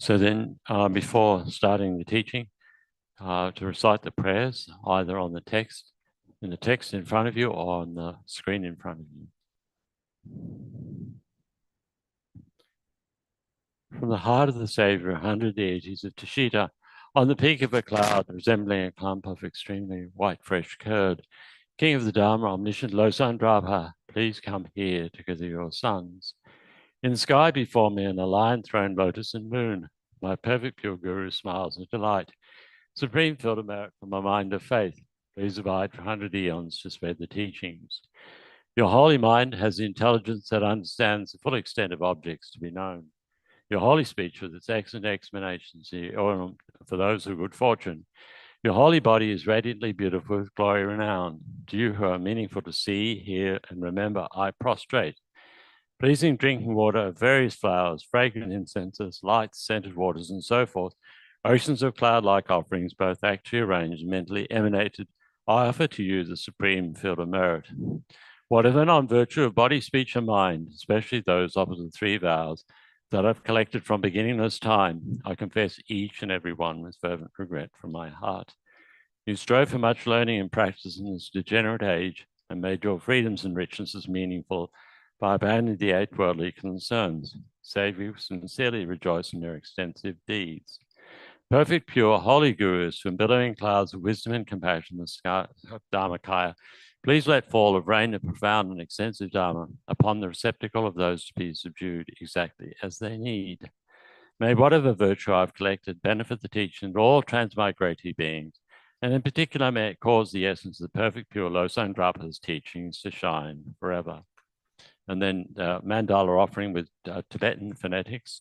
So then, before starting the teaching, to recite the prayers, either on the text, in the text in front of you or on the screen in front of you. From the heart of the Saviour, 100 deities of Tashita, on the peak of a cloud resembling a clump of extremely white fresh curd, King of the Dharma, omniscient Losandrabha, please come here together your sons. In the sky before me, in a lion-throned lotus and moon, my perfect pure Guru smiles with delight. Supreme field of merit from my mind of faith, please abide for 100 eons to spread the teachings. Your holy mind has the intelligence that understands the full extent of objects to be known. Your holy speech with its excellent explanations, for those of good fortune. Your holy body is radiantly beautiful with glory renowned. To you who are meaningful to see, hear, and remember, I prostrate. Pleasing drinking water of various flowers, fragrant incenses, lights, scented waters, and so forth, oceans of cloud-like offerings, both actually arranged and mentally emanated, I offer to you the supreme field of merit. Whatever non-virtue of body, speech, and mind, especially those of the three vows that I've collected from beginningless time, I confess each and every one with fervent regret from my heart. You strove for much learning and practice in this degenerate age and made your freedoms and richnesses meaningful by abandoning the eight worldly concerns. Save you sincerely rejoice in your extensive deeds. Perfect, pure, holy gurus from billowing clouds of wisdom and compassion, the sky of Dharmakaya, please let fall of rain of profound and extensive Dharma upon the receptacle of those to be subdued exactly as they need. May whatever virtue I've collected benefit the teaching of all transmigratory beings, and in particular may it cause the essence of the perfect pure Losandrapa's teachings to shine forever. And then mandala offering with Tibetan phonetics.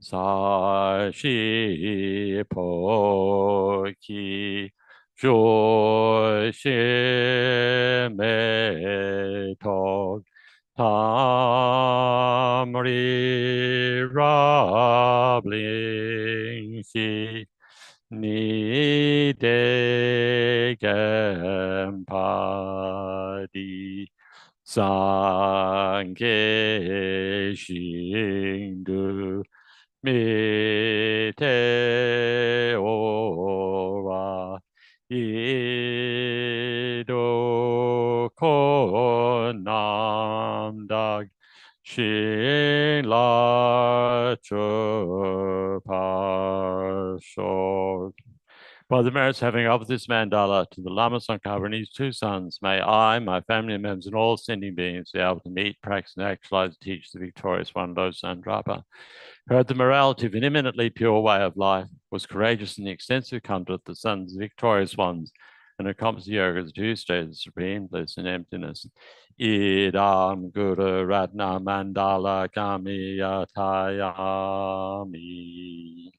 Sa shi po ki jo shi me tog tam ri ra bling si ni de gem pa di san ge xing du mi te ora i do ko nam dag shin la chu pa shok. By the merits having offered this mandala to the Lama Sankara and his two sons, may I, my family members, and all ascending beings be able to meet, practice, and actualize and teach the victorious one, Losandrapa, who had the morality of an eminently pure way of life, was courageous in the extensive conduct of the sons of the victorious ones, and accomplished the yoga of the two states of supreme bliss and emptiness. Idam Guru Ratna Mandala Kamiyatayami.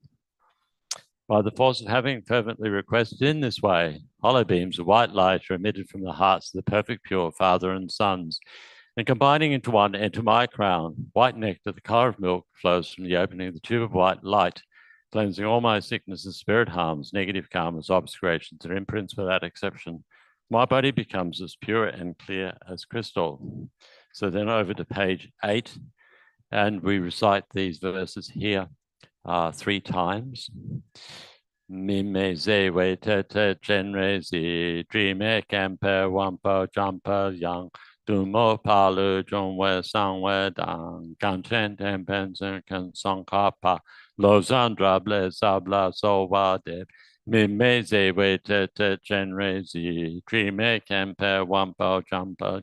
By the force of having fervently requested in this way, hollow beams of white light are emitted from the hearts of the perfect pure Father and Sons, and combining into one enter my crown. White nectar, the color of milk, flows from the opening of the tube of white light, cleansing all my sicknesses, spirit harms, negative karmas, obscurations, and imprints without exception. My body becomes as pure and clear as crystal. So then over to page 8, and we recite these verses here 3 times. Mime ze we te te genre zi, dreame camper wampa jumper yang, dumo palu jong we sang we dang, kan chen ten pensen kan song kapa, lo zandra ble sabla so wa de. Mime ze we te te genre zi, dreame camper wampa jumper,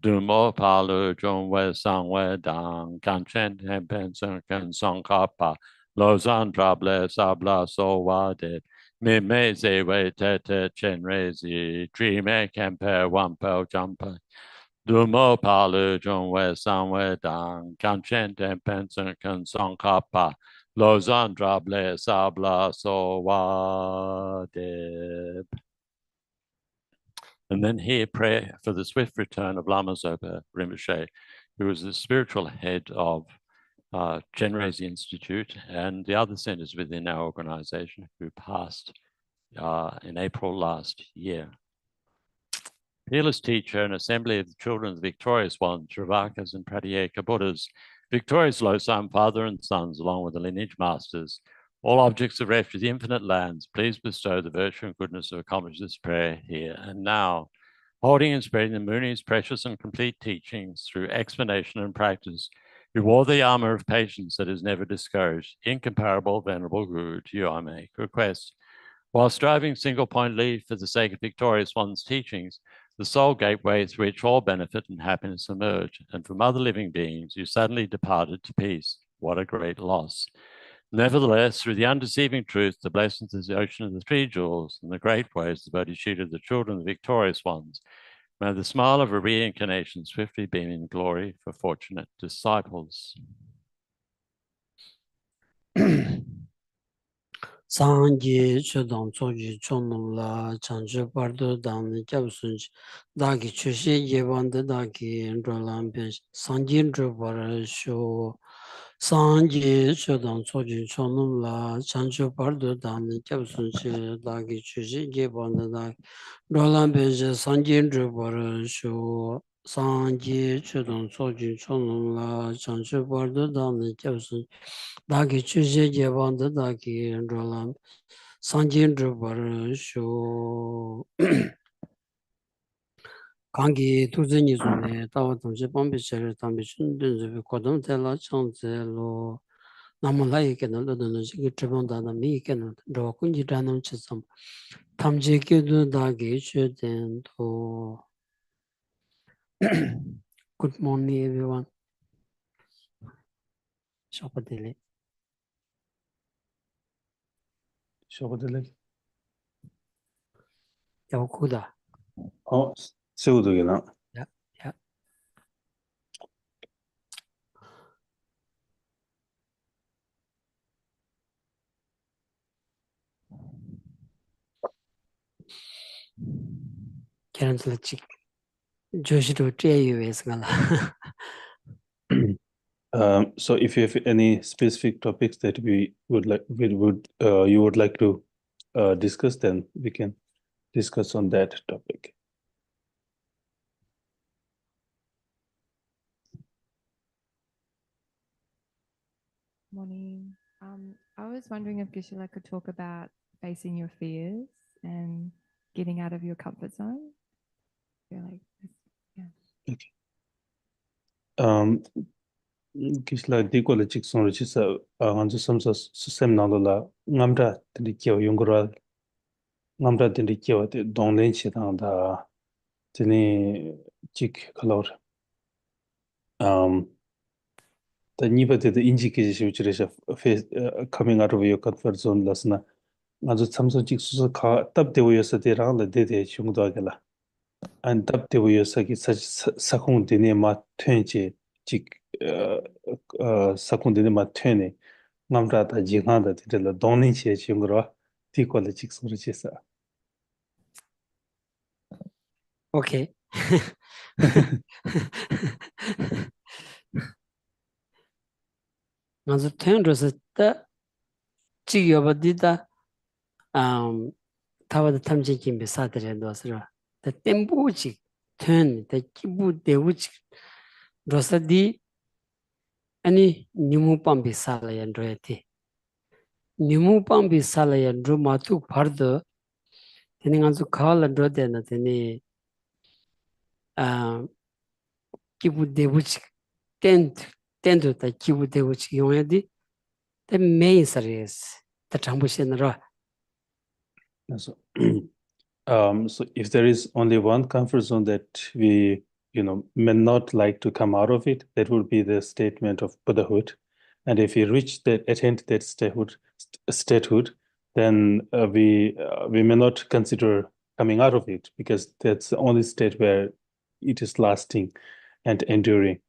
dumo palu jong we sang we dang, kan chen ten pensen kan song kapa, Lozandra ble sabla so wa de. Mime ze we te te chen re zi. Dreame camper wampo jumper. Dumo palu jong we san we dang. Kan chen ten pensen kan song kapa. Lozandra ble sabla so wa de. And then here, prayer for the swift return of Lama Zopa Rinpoche, who was the spiritual head of Genrezi Institute and the other centers within our organization who passed in April last year. Peerless teacher and assembly of the children of the victorious ones, Shravakas and Pratyeka Buddhas, Victorious Losam, father and sons, along with the lineage masters, all objects of refuge of the infinite lands, please bestow the virtue and goodness of accomplish this prayer here and now, holding and spreading the Muni's precious and complete teachings through explanation and practice. You wore the armor of patience that is never discouraged. Incomparable, venerable Guru, to you I make request. While striving single-pointedly for the sake of Victorious One's teachings, the sole gateway through which all benefit and happiness emerge, and from other living beings, you suddenly departed to peace. What a great loss. Nevertheless, through the undeceiving truth, the blessings of the ocean of the three jewels, and the great ways the Bodhicitta of the children of the victorious ones, may the smile of a reincarnation swiftly beam in glory for fortunate disciples. Sangye chodong choji chonong la chanchu pardo dang kyab sunji dagi chushe yewanda dagi rolan ben sangye drupara sho Sangye chodong choji chonong la chanchu pardo dang kyab sunji dagi chushe yewanda dagi rolan ben sangye drupara sho Sangye chodong choji chonong la chanchu pardo dang kyab sunji dagi chushe yewanda dagi rolan Sanjin Drubar Sho Kangi Tuzini Zune, Tawa Tamsi Pambichari Tambichin Dunzi, Kodam Tela Chanze Lo Namalai Kenal Dunzi, Tribundana Mi Kenal, Rokunji Danam Chisam, Tamji Kidu Dagi Shuden to Good morning, everyone. Shapadele. Shapadele. Yakuda. Oh, Sudugina. Yeah, yeah. Kerantlachik. Joshi to TAUS Gala. So if you have any specific topics that you would like to discuss, then we can discuss on that topic. Morning. I was wondering if Geshela could talk about facing your fears and getting out of your comfort zone. I feel like this, yeah. Okay. Geshela dikola chikson rachisa anju samsa susem nalola ngamra tindi kiawa yungura ngamra tindi kiawa te donglen chidang da tini chik kalor the nipa te the injiki shivichirisha coming out of your comfort zone lasna anju samsa chik susa ka tab de yosa de rang la de chungdo agala and tab de yosa ki sakung dine ma tönche chik sakung dine ma töne ngamra ta jingha da de la donin che chungro ti ko le chik suru chesa. Okay. Ngazu tenrosa ta chiyoba dida tawa da tamche kimbe sadare dosra ta tembu chik ten ta kibu dewu chik rosa di ani nimu pambi sala yan royati nimu pambi sala yan ro matu pardo teni ngazu kawala ro dena teni kibu dewu chik tendu ta kibu dewu chik yongyadi ta mei sarayas ta chambu shen ro. So, so if there is only one comfort zone that we, may not like to come out of it, that would be the statement of Buddhahood. And if we attain that statehood, then we may not consider coming out of it because that's the only state where it is lasting and enduring.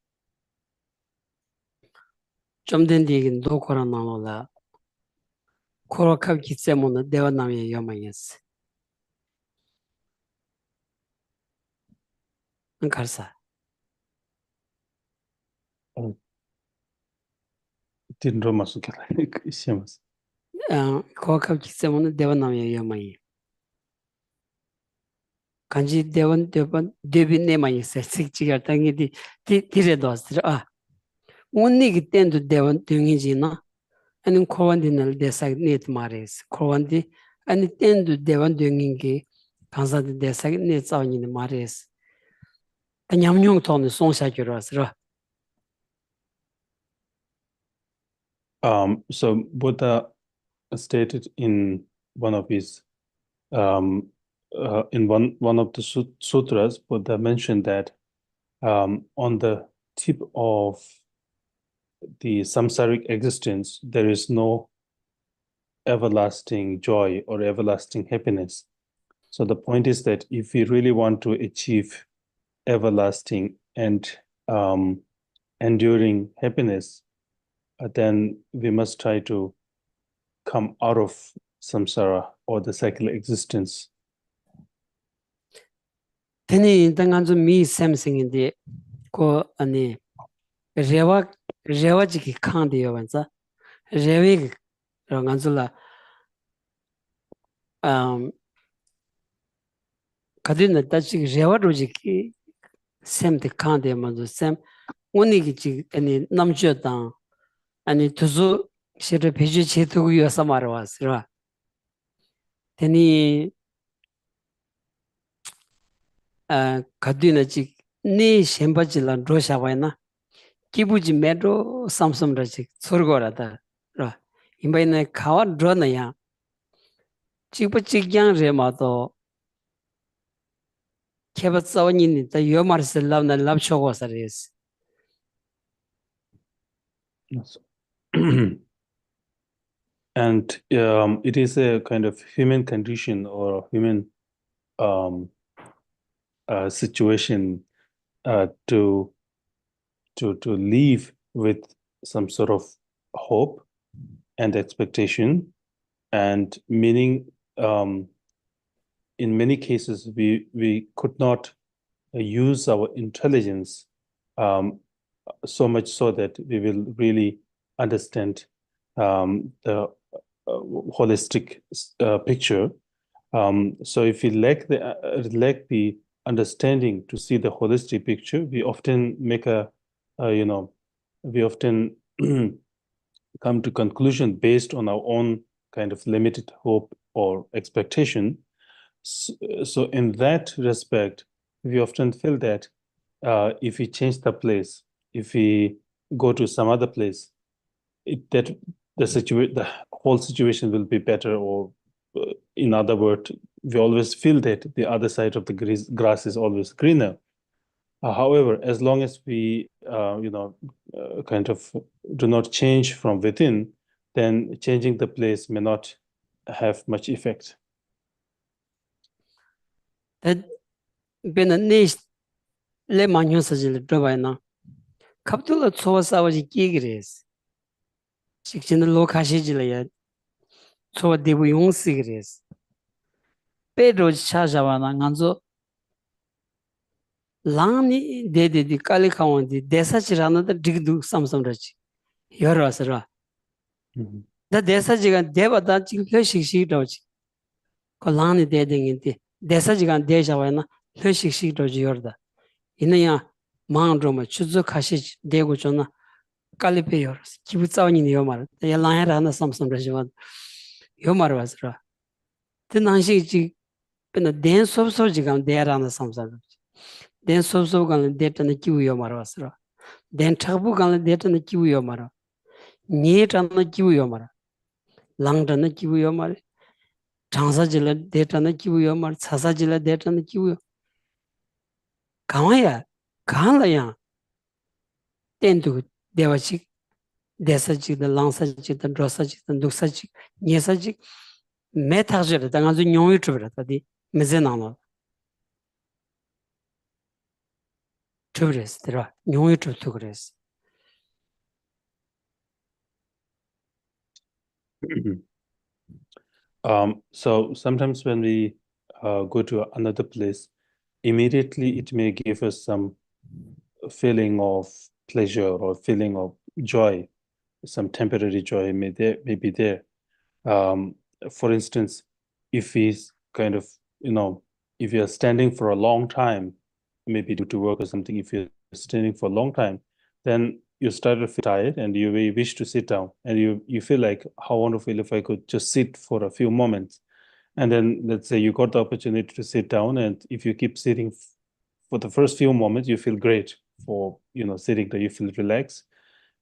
점된디긴 도코라 나노라 코로캅 기세모는 대원남의 여망이었어. 응 갈사. Didn't romasu kela ishimas. 코로캅 기세모는 대원남의 여망이. 간지 대원 대빈 내만이 있어. 식지가 당이디 디레도 왔어. only tend to devan doing jina and Kowandinal desak net mares. Kowandi and tend to devan doing kansa de desak net on in the mares. And Yamyong ton the song sacuras. So Buddha stated in one of his in one of the sutras, Buddha mentioned that on the tip of the samsaric existence, there is no everlasting joy or everlasting happiness. So the point is that if we really want to achieve everlasting and enduring happiness, then we must try to come out of samsara or the secular existence. Teni danganzo mi samsing in the ko ani rewa jiki khan de yawanza rewi ranganzula kadina tachi rewa rojiki sem de khan de manzo sem oni ki ani namjo dang ani tuzu shira peju chetu yu samarwas ra teni kadina chi ni shembaji lan rosha waina kibuji metro samsam ra chi surgora da ra imbaina kawa drona ya chikpa chikyang re ma to keba tsawani ni ta yomar se labna lab chogo sa res Yes. And it is a kind of human condition or human situation to live with some sort of hope and expectation, and meaning in many cases we could not use our intelligence so much so that we will really understand the holistic picture. So if we lack the understanding to see the holistic picture, we often make we often come to conclusion based on our own kind of limited hope or expectation. So in that respect, we often feel that if we change the place, if we go to some other place, the whole situation will be better, or in other words, we always feel that the other side of the grass is always greener. However, as long as we kind of do not change from within, then changing the place may not have much effect. that bena ne le manyo sa jil droba na kaptula tsowa sawaji kigres shikchin lo khashi jil ya tsowa debu yung sigres pe ro cha jawa na nganzo lang ni de di kali khawon di desa chirana da digdu samsam rachi yor asra da desa jiga deba da chik le shik rochi ko lang ni de ngin ti desa jiga de jawa na le shik rochi yor da ina ya mang ro ma chuzo khashi de go chona kali pe yor kibu tsawni ni yomar ya lang ya rana samsam rachi wa yomar wasra te nang shi ji pena den sob jiga de rana samsam den sob gan de tan kibu yomar wasra den thabu gan de tan kibu yomar ni tan kibu yomar lang tan kibu yomar 장사 질러 데이터는 기부요 말 사사 질러 데이터는 기부요 강화야 강화야 땐도 대화식 대사직의 랑사직의 드라사직의 독사직 예사직 메타저를 당한주 용이 주버다디 메제나노 주버스 들어 용이 주도 그랬어 So sometimes when we go to another place, immediately it may give us some feeling of pleasure or feeling of joy. Some temporary joy may be there. For instance, if we kind of, if you're standing for a long time, maybe due to work or something, if you're standing for a long time, then you started to feel tired and you wish to sit down, and you feel like, how wonderful if I could just sit for a few moments. And then let's say you got the opportunity to sit down, and if you keep sitting for the first few moments, you feel great for sitting there, you feel relaxed.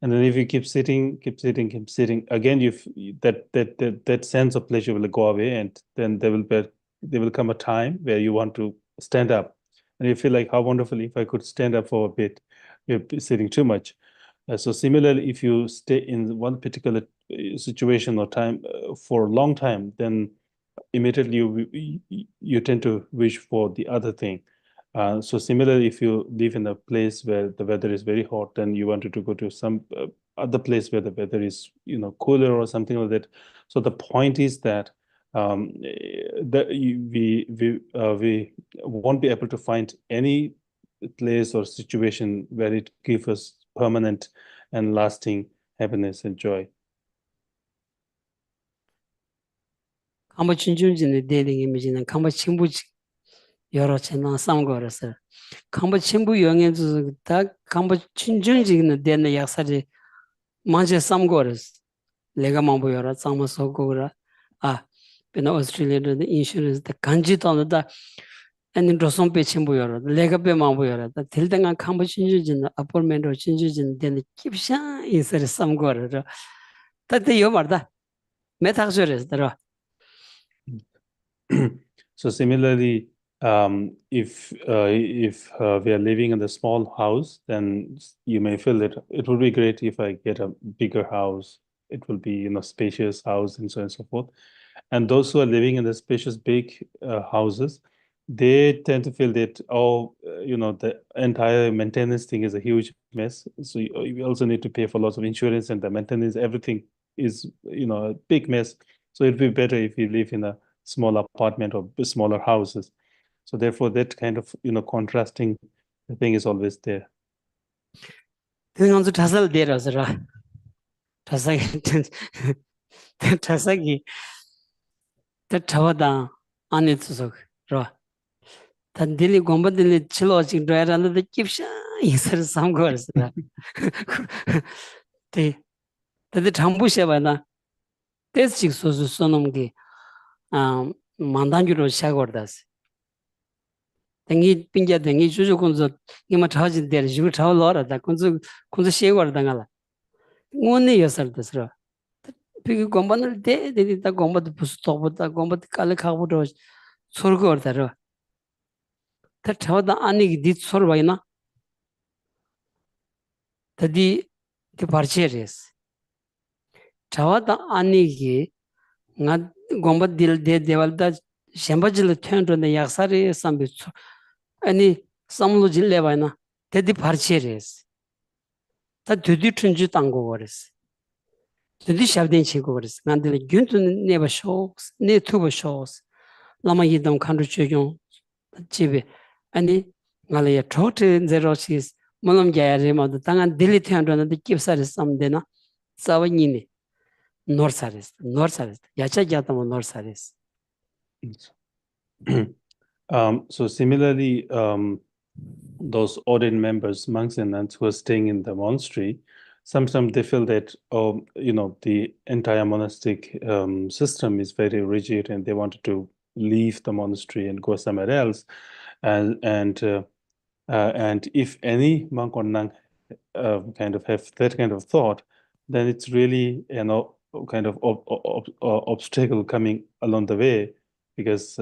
And then if you keep sitting, keep sitting, again, that sense of pleasure will go away, and then there will come a time where you want to stand up, and you feel like, how wonderful if I could stand up for a bit. You're sitting too much. So similarly, if you stay in one particular situation or time for a long time, then immediately you tend to wish for the other thing. So similarly, if you live in a place where the weather is very hot, then you wanted to go to some other place where the weather is cooler or something like that. So the point is that we won't be able to find any place or situation where it gives us permanent and lasting happiness and joy. 강보 진중진의 대딩 이미지는 강보 친부지 여러 채나 삼거라서 강보 친부 영에서 다 강보 친중진의 대는 약사리 만제 삼거라서 내가 망보 여러 삼어서 거라 아 베나 오스트레일리아의 인슈런스 다 간지도는다 아니 로송배 친부 여러 내가 배 망보 여러 다 딜당한 강보 친중진의 아폴멘로 친중진 대는 깁샤 인서리 삼거라 다데 요 말다 메타저레스더라. So similarly, if we are living in a small house, then you may feel that it would be great if I get a bigger house. It will be spacious house and so on and so forth. And those who are living in the spacious big houses, they tend to feel that the entire maintenance thing is a huge mess. So you also need to pay for lots of insurance, and the maintenance, everything is a big mess. So it'd be better if you live in a small apartment or smaller houses. So therefore, that kind of contrasting thing is always there. 그냥서 자살 내려서라 자살이 자살이 다 잡아다 안에 있어서 그러 단딜이 공부들이 치료지 드라라는데 깁샤 이사를 삼고르서라 네 근데 잠부셔봐나 테스직 소수 소놈기 만단주로 시작거다스 땡이 빙자 땡이 주주군서 이마 차진 데를 지금 차올라라다 군서 시거다가라 오늘 여설듯으로 그 공부를 대대다 공부도 부스토보다 공부도 깔락하고도 소르거다로 다 차오다 아니 디 소르바이나 다디 그 파르체레스 차와다 아니기 나 공부 딜데 데발다 셴바질 튀언데 약사리 삼비 아니 삼로 질레바이나 다디 파르체레스 다 드디 춘지 땅고 거레스 드디 샤브덴 치고 거레스 난데 균투는 네바 쇼스 네 투버 쇼스 라마 이동 칸르 최종 집에 아니 말이야 토트 제로시스 물론 게야리마도 당한 딜리트 한다는데 깁사리 삼데나 사원이니 노르사리스 야차자도 노르사리스. So similarly, those ordained members, monks and nuns who are staying in the monastery, sometimes they feel that the entire monastic system is very rigid, and they wanted to leave the monastery and go somewhere else. And if any monk or nun kind of have that kind of thought, then it's really kind of obstacle coming along the way, because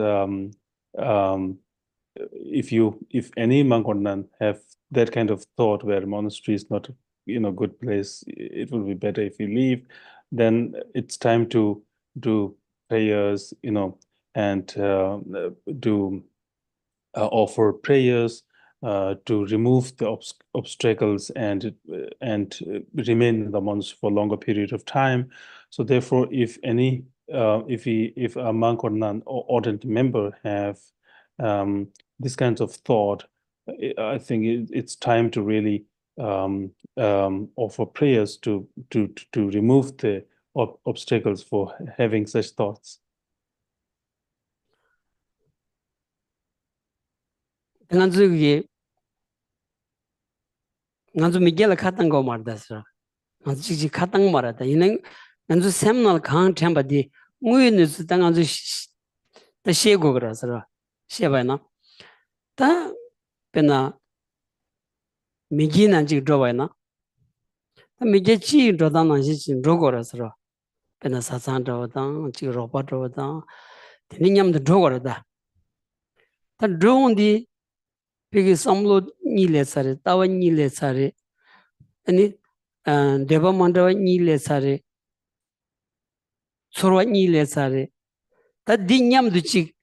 if any monk or nun have that kind of thought where monastery is not a good place, it will be better if you leave, then it's time to do prayers, and do offer prayers to remove the obstacles and remain in the monastery for a longer period of time. So therefore, if a monk or nun or ordained member have this kinds of thought, I think it's time to really offer prayers to remove the obstacles for having such thoughts. 당한 저기 nganzu migela khatang go mardasra nganzu chi khatang marada inen nganzu seminal khang thamba di ngui nu su tang nganzu ta shego grasra sheba na ta pena migina ji droba na ta mige chi droda na ji chi drogo rasra pena sasan droba ta chi ropa droba ta tini nyam de drogo da ta drone di pigi samlo ni le sare tawa ni le sare ani deva mandava ni le sare sorwa ni le sare ta di nyam du chi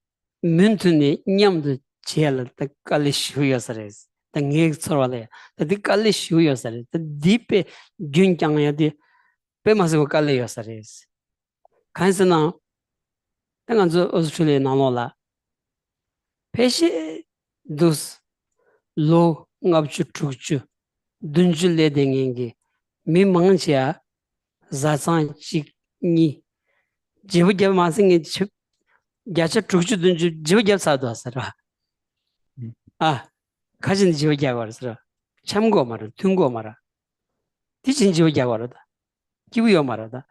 mentuni nyam du chela ta kali shuya sare ta nge sorwa le ta di kali shuya sare ta di pe gyun kyang ya di pe masu kali ya sare kansa na ta nganzo Australia na lo la peshe dus lo ngab chu truk chu dunju le dengengi mi mangcha za san chi ni jibu jab ma singe chup gyacha truk chu dunju jibu jab sa do asara kajin jibu jab war asara chamgo mara tungo mara tichin jibu jab war da kibu yo mara da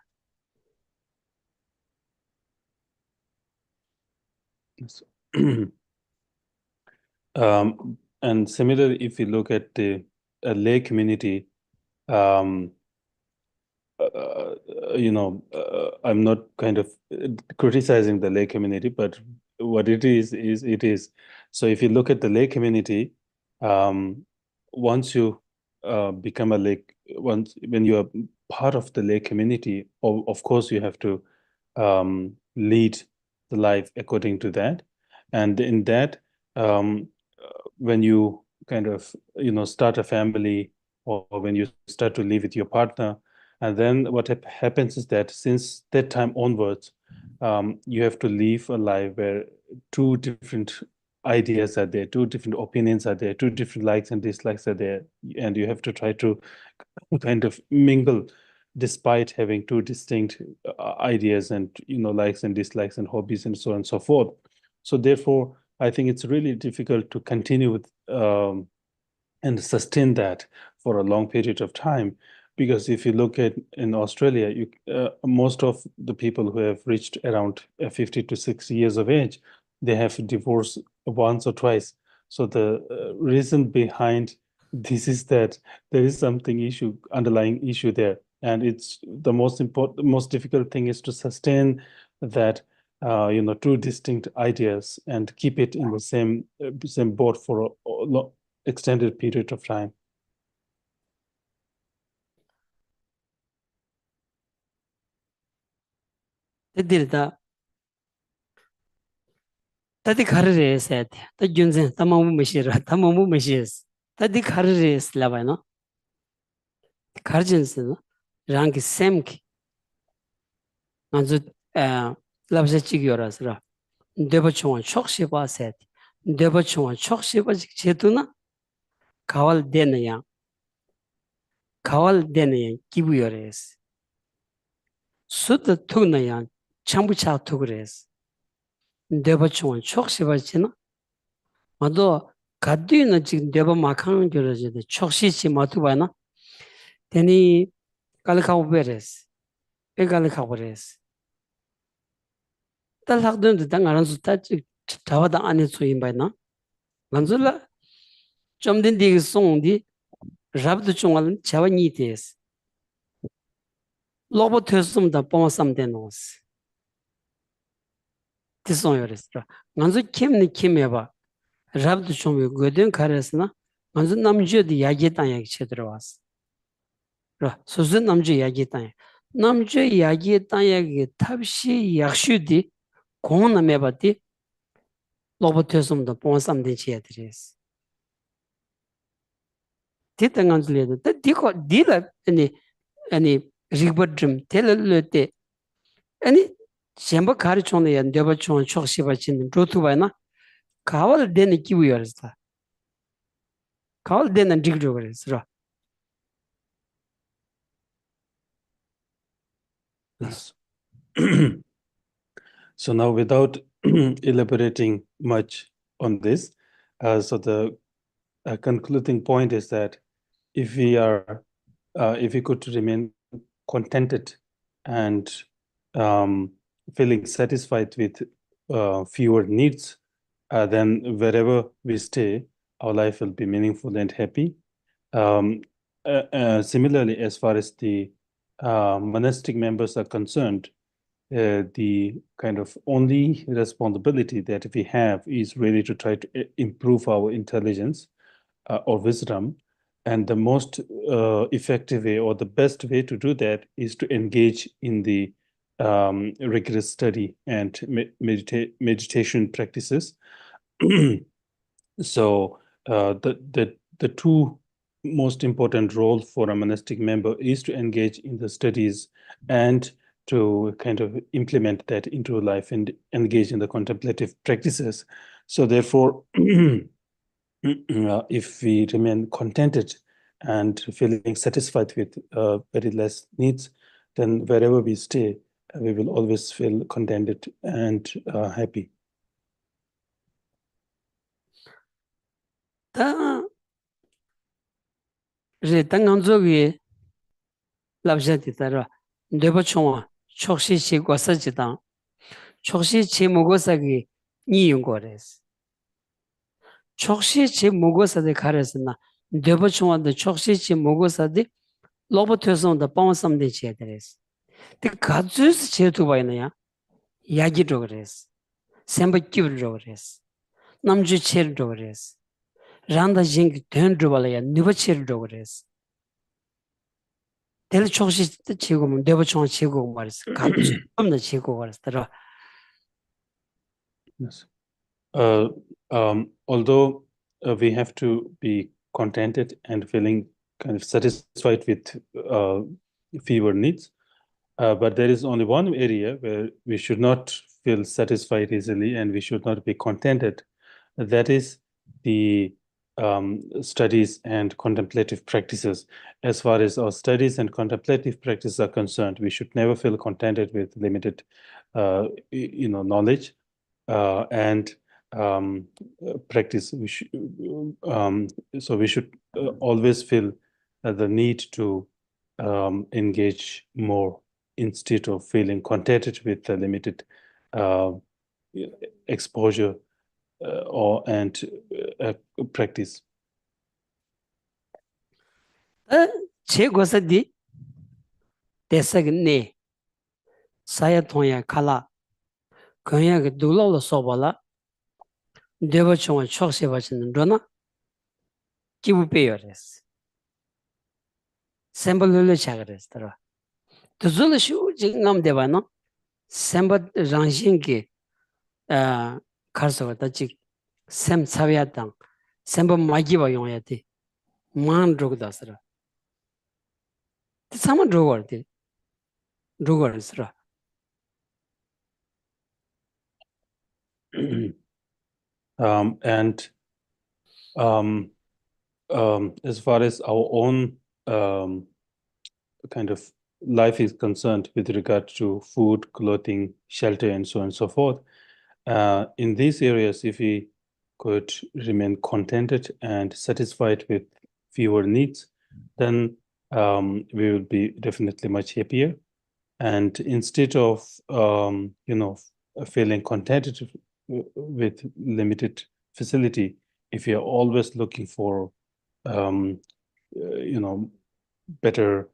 And similarly, if you look at the lay community, I'm not kind of criticizing the lay community, but what it is it is. So if you look at the lay community, once you become a lay, when you are part of the lay community, of course you have to lead the life according to that, and in that, when you kind of start a family, or when you start to live with your partner, and then what happens is that since that time onwards, you have to live a life where two different ideas are there, two different opinions are there, two different likes and dislikes are there, and you have to try to kind of mingle despite having two distinct ideas and likes and dislikes and hobbies and so on and so forth. So therefore, I think it's really difficult to continue with and sustain that for a long period of time. Because if you look at in Australia, most of the people who have reached around 50 to 60 years of age, they have divorced once or twice. So the reason behind this is that there is something underlying issue there, and it's the most difficult thing is to sustain that two distinct ideas and keep it in the same boat for a extended period of time. dirda tadi kharre set ta junzen tamamu meshira tamamu meshes tadi kharre slava no kharjens no rangi semki manzu labja chigyora sra deba chwa chokshi ba set deba chwa chokshi ba chetuna kawal denaya kibuyores sud tugnaya chambucha tugres deba chwa chokshi ba china mado kadina 지금 deba makang gyoroje de chokshi chi matubana teni kalkaw beres pe kalkaw beres tal hakdun de dangaran su ta tawada ane su imbaina lanzula chomdin di song di rabdu chungal chawa ni tes lobo tesum da pomasam denos tisong yores nganzu kimni kimeba rabdu chungwe godun karesna nganzu namjyo di yagi tanya chedrowas 소수 남주 이야기 땅 남주 이야기 땅에 탑시 약슈디 공원에 봐디 로봇에서도 본삼된 지야들이스 디땅한들에도 디코 디라 아니 리버드름 텔르르테 아니 셴바 가르촌에 연대바촌 촉시바친 조투바나 가월 되는 기부여스다 가월 되는 디그로그레스라 Yes. So now, without elaborating much on this, so the concluding point is that if we are, if we could remain contented and feeling satisfied with fewer needs, then wherever we stay, our life will be meaningful and happy. Similarly, as far as the monastic members are concerned, the kind of only responsibility that we have is really to try to improve our intelligence or wisdom. And the most effective way or the best way to do that is to engage in the rigorous study and meditation practices. So the two most important role for a monastic member is to engage in the studies and to kind of implement that into life and engage in the contemplative practices. So therefore, if we remain contented and feeling satisfied with very less needs, then wherever we stay, we will always feel contented and happy. 촉시 고사지당 촉시 지무고사기 니용고레스 촉시 지무고사데 가르스나 되버총한데 촉시 지무고사데 로버트선데 방sam데 제데레스 데 가즈스 제투바이나야 야기로 그레스 셈바키브로 그레스 남주 체르로 그레스 란다 징 된드발야 니버체르로 그레스 델 촉시 지고면 되버총 지고 말스 가즈 좀더 지고 그랬더라. Yes. Although we have to be contented and feeling kind of satisfied with fewer needs, but there is only one area where we should not feel satisfied easily and we should not be contented. That is the studies and contemplative practices. As far as our studies and contemplative practices are concerned, we should never feel contented with limited, knowledge and practice. So we should always feel the need to engage more instead of feeling contented with the limited exposure and practice. 제고서디 대석네 사야통야 칼라 그냥그 둘러로 써봐라 되버총을 촉세 버치는 거나 기부 빼요레스 샘플을 차그레스더라 두줄을 쉬우지 남대바나 샘버 장신기 가서 다지 샘 사회당 샘버 마기바 용야지 만 로그다스라 사만 로거디 로거스라 And as far as our own kind of life is concerned with regard to food, clothing, shelter, and so on and so forth, in these areas, if we could remain contented and satisfied with fewer needs, then we will be definitely much happier. And instead of feeling contented with limited facility, if you are always looking for better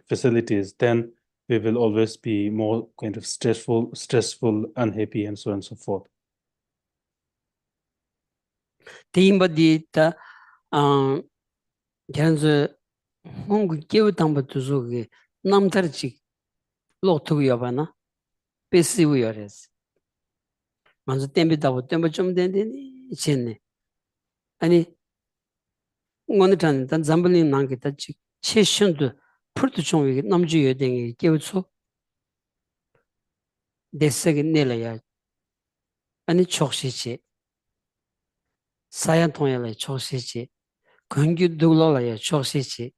facilities, then we will always be more kind of stressful, unhappy, and so on and so forth. 디임버디다 견즈 홍구 깨우당부터 속에 남다르지 로트고여바나 베시우여레스 먼저 땜비다고 땜버 좀 된데니 챘네 아니 오늘은 단 잠블린 난게다 지 체션도 풀도 좀 남주여 댕이 깨우초 데스게 내려야 아니 촉시지 사연 통해라 촉시지 근규 둘러라야 촉시지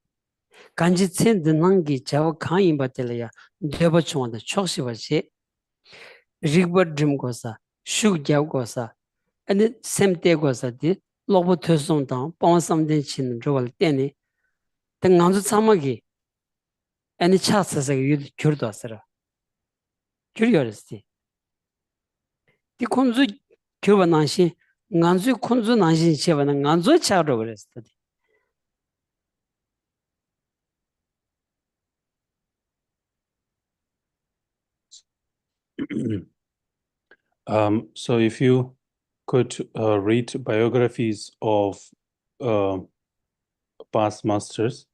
간지 챈드 난기 자와 강인 받들려야 되버총한테 촉시버지 리버 드림고사 슈갸고사 아니 샘때고사디 로봇 퇴송당 방sam된 치는 저걸 때니 땡 안주 참마기 애니 차스서 유 줄도 왔어라. 줄이었지. 이 콘주 교반난시 안주 콘주 난시 제반은 안주 차로 그랬어. So if you could read biographies of past masters,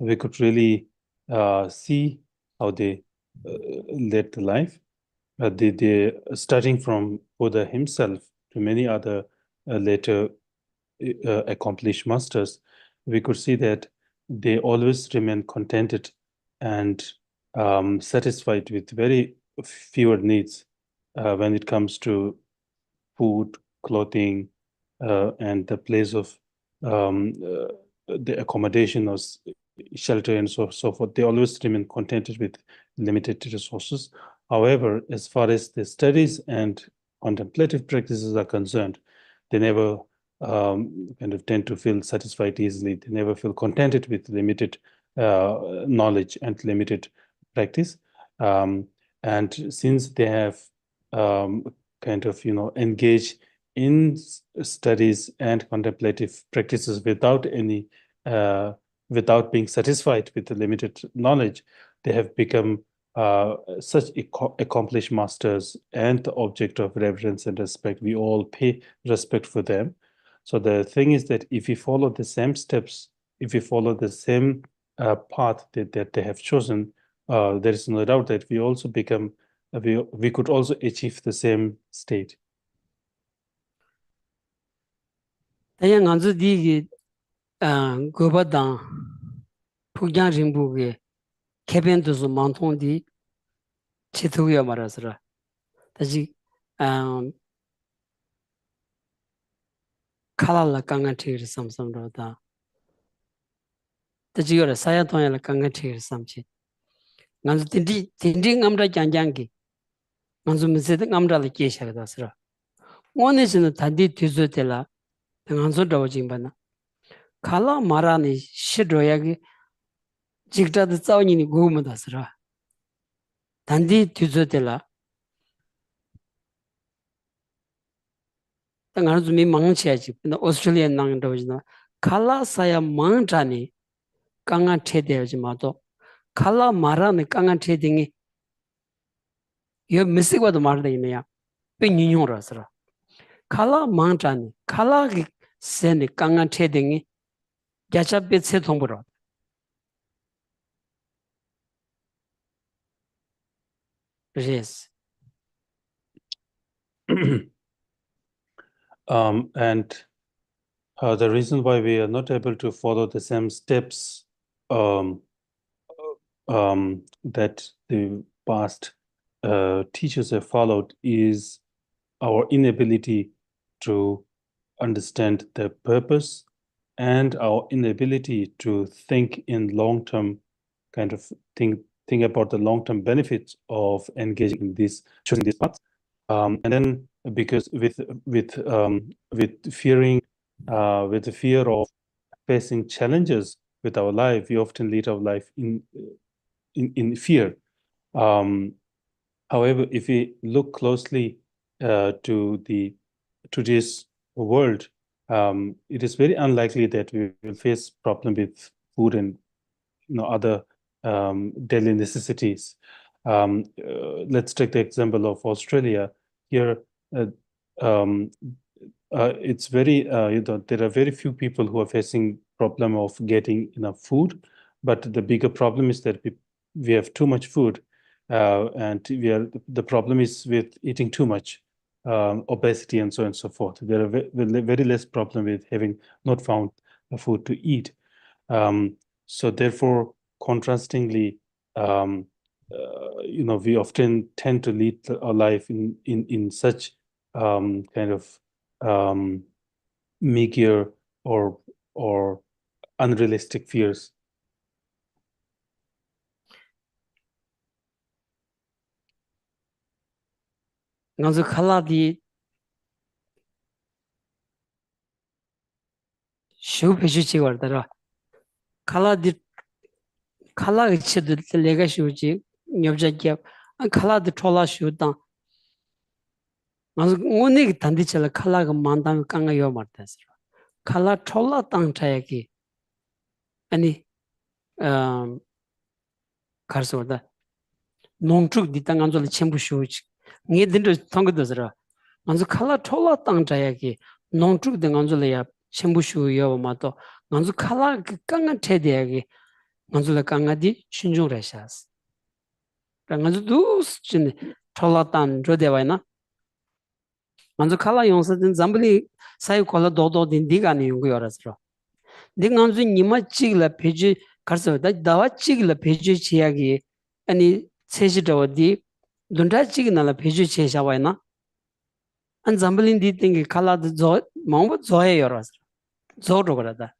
we could really see how they led the life. They starting from Buddha himself to many other later accomplished masters, we could see that they always remain contented and satisfied with very fewer needs when it comes to food, clothing, and the place of the accommodation or shelter and so forth. They always remain contented with limited resources. However, as far as the studies and contemplative practices are concerned, they never kind of tend to feel satisfied easily. They never feel contented with limited knowledge and limited practice. And since they have kind of, engage in studies and contemplative practices without any, without being satisfied with the limited knowledge, they have become such accomplished masters and the object of reverence and respect. We all pay respect for them. So the thing is that if we follow the same steps, if we follow the same path that they have chosen, there is no doubt that we also become, we could also achieve the same state. 다양 안주 디기 고바당 북양 림부게 개변도서 만통디 치투야 말아서라. 다시 칼랄라 강가티르 삼삼로다. 다시 요라 사야통야라 강가티르 삼치. 간주 딘딩 암라 장장기. 간주 미세드 암라를 계셔다서라. 오늘은 단디 뒤즈텔라. 간주 더워진바나. 칼라 마라니 시도야기 직자도 싸우니 고무다서라. 단디 뒤즈텔라. 당연히 좀 망치야지. 근데 오스트레일리아 나가도지나 칼라사야 망자니 강한 체대하지 마도 칼라 마라니 강한 체딩이 여 미스과도 말되네요. 빈유용으로서 칼라 망자니 칼라기 세니 강한 체딩이 야차빛에 통보로 yes. And the reason why we are not able to follow the same steps that the past teachers have followed is our inability to understand the purpose and our inability to think in long-term kind of think about the long-term benefits of engaging in this, choosing this path. And then because with fearing, with the fear of facing challenges with our life, we often lead our life in fear. However, if we look closely to this world, it is very unlikely that we will face problem with food and other daily necessities. Let's take the example of Australia. Here, it's very there are very few people who are facing problem of getting enough food, but the bigger problem is that we have too much food, and the problem is with eating too much, obesity and so on and so forth. There are very less problem with having not found food to eat. So therefore, contrastingly, we often tend to lead our life in such kind of meager or unrealistic fears. 간주 칼라디 쇼페슈치 걸더라. 칼라디 칼라 치드 레가 쇼지 녀자게 칼라디 촐라 쇼다 맞아 오늘 단디철 칼라가 만당 강가요 말다스 칼라 촐라 땅 차야기 아니 가르소다 농축 디땅 안줄 첨부 쇼지 니들 통거더라 먼저 칼라 촐라 땅 차야기 농축 등 안줄이야 첨부 쇼요 마도 먼저 칼라 강가 체대야기 먼저 강가디 신중래샤스 먼저 두스진 촐라 땅 조대와이나 먼저 칼라 용서든 잠블리 사이 콜라 도도딘 디가니 용고여라서 내가 먼저 니마 찍라 페이지 가서 다와 찍라 페이지 치야기 아니 세지도디 돈다 찍나라 페이지 치샤와이나 안 잠블린 디팅기 칼라드 조 마음부 조해여라서 조로 그러다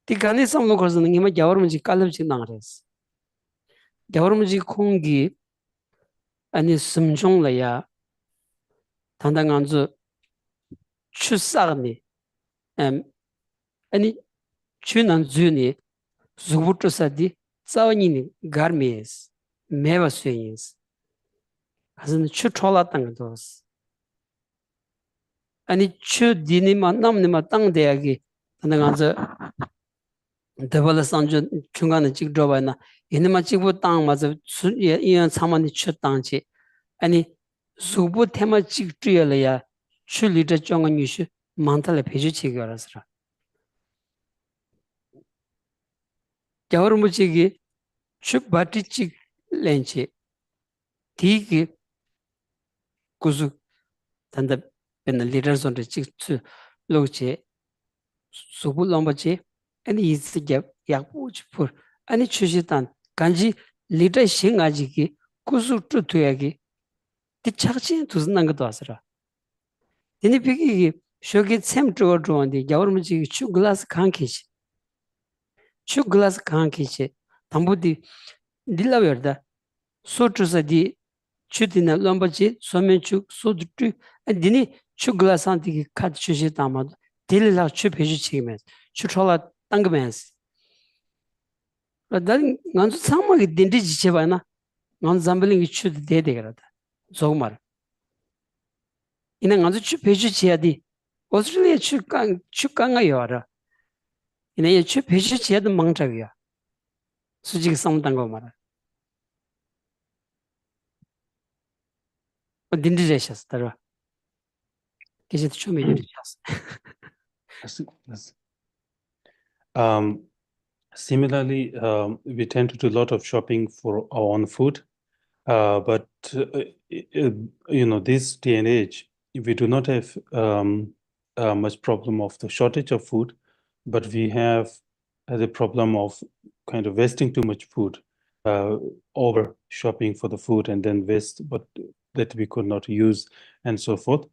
디가니 삼로 거서는 니마 겨울문지 깔름지 나가레스 겨울문지 콩기 아니 숨종라야 단단한주 추사니 아니 추난 주니 zubutusadi zawani garmes meva swings azın chu chola tang dos ani chu dinima namnima tang deyagi tanganza devala sanju chungana chik drobana inima chikbu tang maza iyan samani chu tangchi ani zubu tema chik triyala ya chu lita chonga nyushu mantala peju chigarasra 겨울무지기 축바티치 렌치 디기 구수 단다 벤 리더선데 직츠 로체 수불롬바치 아니 이스게 약부치푸 아니 추시단 간지 리더 싱아지기 구수 뚜투야기 디착치 두스난 것도 아스라 디니 비기 쇼기 샘트고 좋은데 겨울무지기 축 글라스 칸키시 추 글라스 칸키체 담부디 딜라베르다 소트사디 추디나 럼바지 소면축 소드트 디니 추 글라산티기 카드 추시 담아 딜라 추 페이지 치면 추초라 땅그면스 라단 간주 상마기 딘디지 제바나 난 잠블링이 추 데데가다 조말 이나 간주 추 페이지 치야디 오스트레일리아 추강가 요라 이내 추 페이지 치야도 망자기야 수직 상담 거 말아 딘디제샤스 따라 계속 좀 해주셨어. Similarly, we tend to do a lot of shopping for our own food, but this day and age, we do not have much problem of the shortage of food, but we have the problem of kind of wasting too much food, over shopping for the food and then waste but that we could not use and so forth.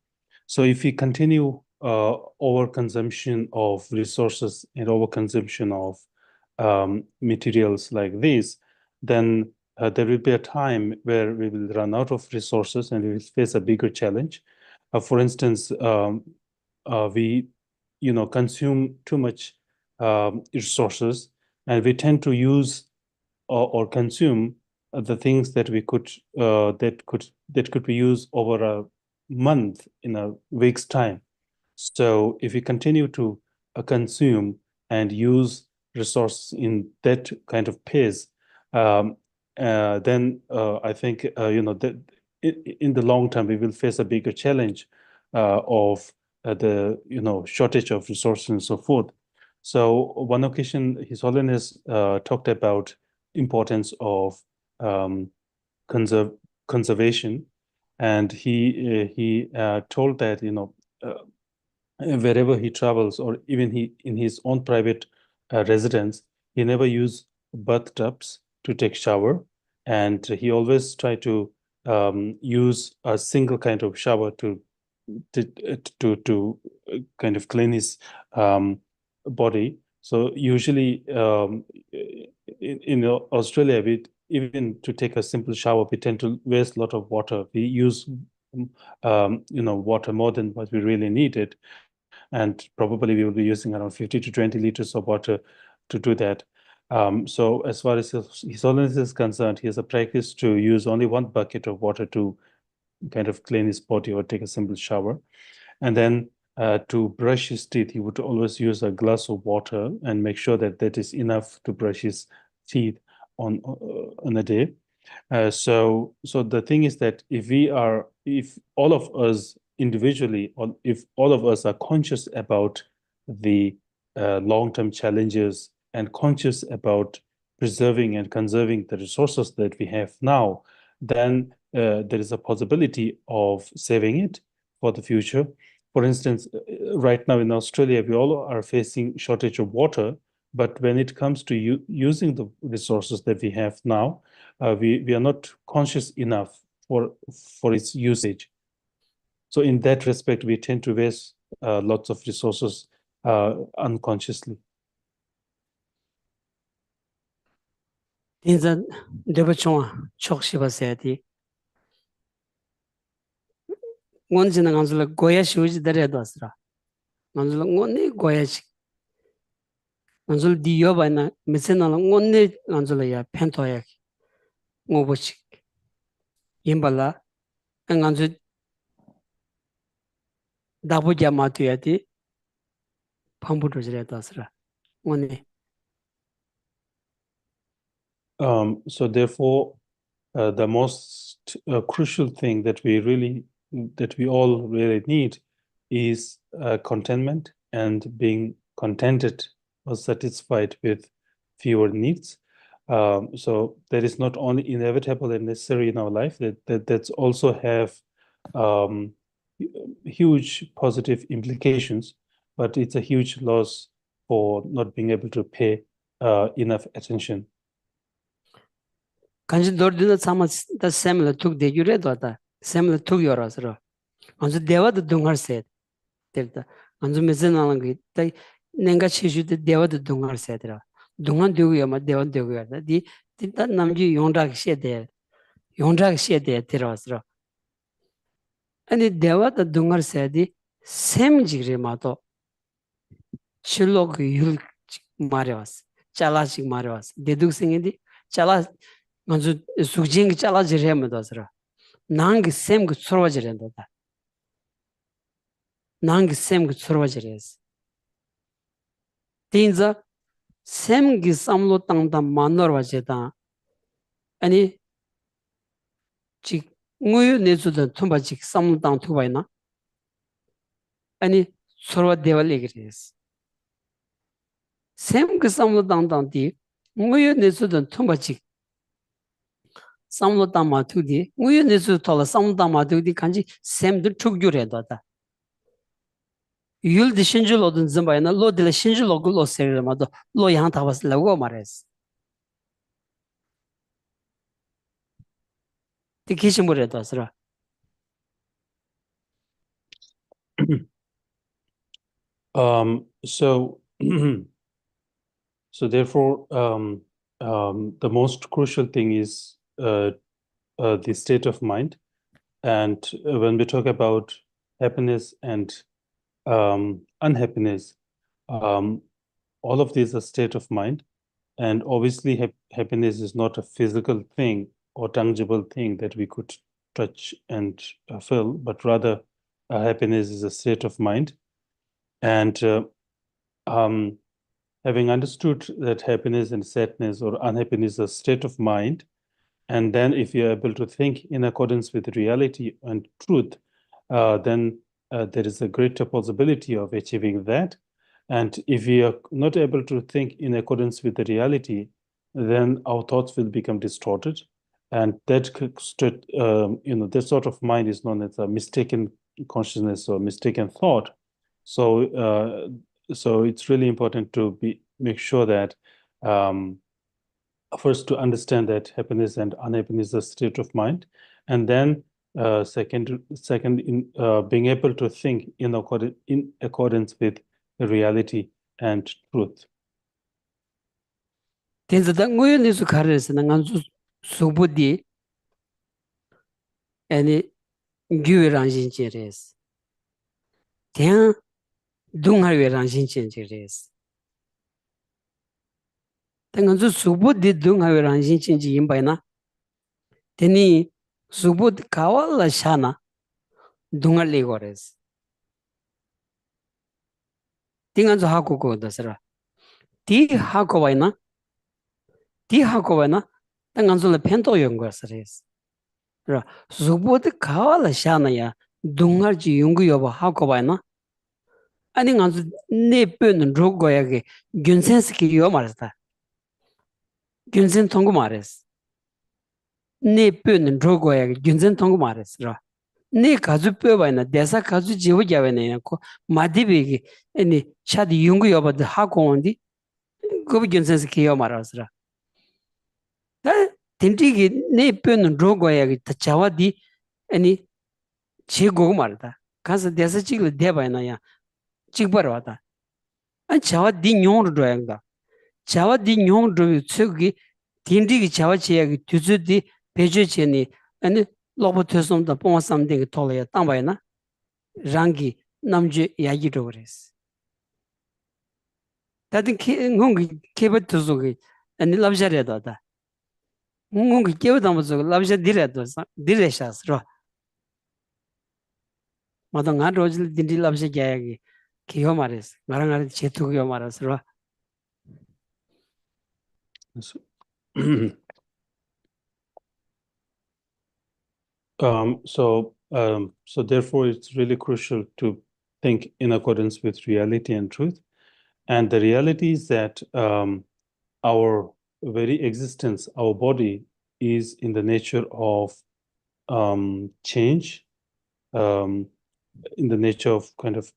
So if we continue overconsumption of resources and overconsumption of materials like these, then there will be a time where we will run out of resources and we will face a bigger challenge. For instance, we consume too much resources, and we tend to use or consume the things that we could that could be used over a month in a week's time. So if we continue to consume and use resources in that kind of pace, then I think that in the long term we will face a bigger challenge of the shortage of resources and so forth. So one occasion, His Holiness talked about importance of conservation, and he told that wherever he travels, or even in his own private residence, he never use bathtubs to take shower, and he always try to use a single kind of shower to kind of clean his body. So usually in Australia, even to take a simple shower, we tend to waste a lot of water. We use water more than what we really needed. and probably we will be using around 50 to 20 liters of water to do that. So as far as His Holiness is concerned, he has a practice to use only one bucket of water to kind of clean his body or take a simple shower. And then to brush his teeth, he would always use a glass of water and make sure that that is enough to brush his teeth on a day. So the thing is that if all of us individually, or if all of us are conscious about the long-term challenges and conscious about preserving and conserving the resources that we have now, then there is a possibility of saving it for the future. For instance, right now in Australia, we all are facing shortage of water, but when it comes to using the resources that we have now, we are not conscious enough for its usage. So in that respect, we tend to waste lots of resources unconsciously. 인자 데버총아 촉시바세디 원진은 간줄 고야 쉬우지 데려다스라 간줄 원네 고야시 간줄 디요바나 메세나는 원네 간줄이야 펜토야 오버치 임발라 간줄 다부자 마투야디 팜부터 지레다스라 원네 So therefore, the most crucial thing that we all really need is contentment and being contented or satisfied with fewer needs. So that is not only inevitable and necessary in our life, that's also have huge positive implications, but it's a huge loss for not being able to pay enough attention. 간지 너르드는 사마 다 세밀 툭 대규래도다 세밀 툭 열어서 안주 대화도 동할세 될다 안주 메세나는 게 내가 치주도 대화도 동할세더라 동안 되고야마 대화 되고야 디 진짜 남지 용락 시대 들어서 아니 대화도 동할세디 샘지리마도 실록 율 말해왔어 잘라식 말해왔어 대둑생이디 잘라 먼저 수징 잘라지려면도서라 난기 샘그 sorwajirendoda 난기 샘그 sorwajires tinza 샘기 samlo tangda manorwajeda 아니 지 nguyu nezuda tumbaji samlo tang tubaina 아니 sorwa devalegres 샘그 samlo tangdi nguyu nezuda tumbaji samlo tama tudi nguyu nezu tola samlo tama tudi kanji semdir tukgyuredoda yul di shinjul odun zimbayna lo dila shinjul ogul lo serirmado lo yang tabas lago mares di kishimburedosra So so therefore the most crucial thing is the state of mind. And when we talk about happiness and unhappiness, all of these are state of mind. And obviously happiness is not a physical thing or tangible thing that we could touch and feel, but rather happiness is a state of mind. And having understood that happiness and sadness or unhappiness is a state of mind, and then if you're able to think in accordance with reality and truth, then there is a greater possibility of achieving that. And if we are not able to think in accordance with the reality, then our thoughts will become distorted. And that that sort of mind is known as a mistaken consciousness or mistaken thought. So so it's really important to make sure that first to understand that happiness and unhappiness is a state of mind, and then second in being able to think in accordance with reality and truth. tenza nguyu nezu karres na nganzu subudi ani gyuranjin cheres ten Dungarwe Ranshin Chinchis. Tenganzu Subud did Dungarwe Ranshin Chinchi in Baina. Teni Subud Kawala Shana Dungarli Gores. Tinganzu Hakuko Dasra. Ti Hakovaina. Ti Hakovaina. Tenganzu the Pento Yungers. Subud Kawala Shana ya Dungarji Yungu Yoba Hakovaina. 아니 간주 네뿐 로고야게 균센스키 요마르다 균센 통고 말했어 네뿐 로고야게 균센 통고 말했어라 네 가주 뼈바이나 대사 가주 지우자베네고 마디비기 아니 차디 용구 여바드 하고 온디 그거 균센스키 요마르스라 다 딘디기 네뿐 로고야게 자와디 아니 제고 말다 가서 대사 찍을 대바이나야 찍버려다 아 자와디 용으로 줘야다 자와 디 뇽드 츠기 딘디기 자와 지야기 뒤즈디 베주체니 아니 로봇에서도 뽕삼딩 톨이야 땅바이나 랑기 남주 야기도 그랬어 다든 응응기 케버트즈기 아니 랍자레다다 응응기 케버다면서 랍자 디레도 디레샤스로 마당 로즈 딘디 랍자 야기 기요 말했어 나랑 제투기요 말았어 So, so therefore, it's really crucial to think in accordance with reality and truth. And the reality is that our very existence, our body, is in the nature of change, in the nature of kind of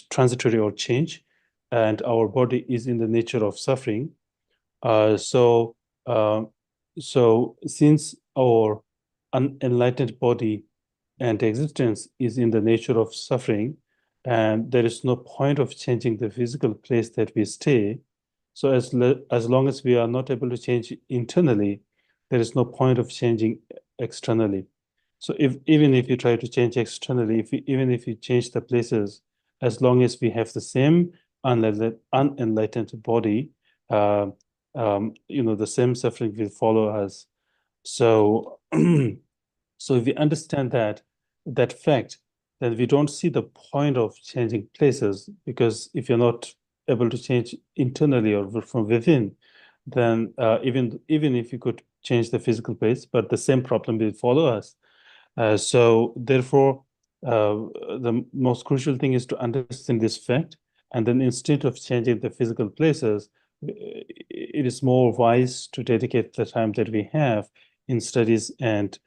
transitory or change, and our body is in the nature of suffering. So since our unenlightened body and existence is in the nature of suffering, and there is no point of changing the physical place that we stay. So as long as we are not able to change internally, there is no point of changing externally. So even if you try to change externally, even if you change the places, as long as we have the same unenlightened body, the same suffering will follow us. So, so if we understand that fact, then we don't see the point of changing places, because if you're not able to change internally or from within, then even if you could change the physical place, but the same problem will follow us. So therefore, the most crucial thing is to understand this fact, and then instead of changing the physical places, it is more wise to dedicate the time that we have in studies and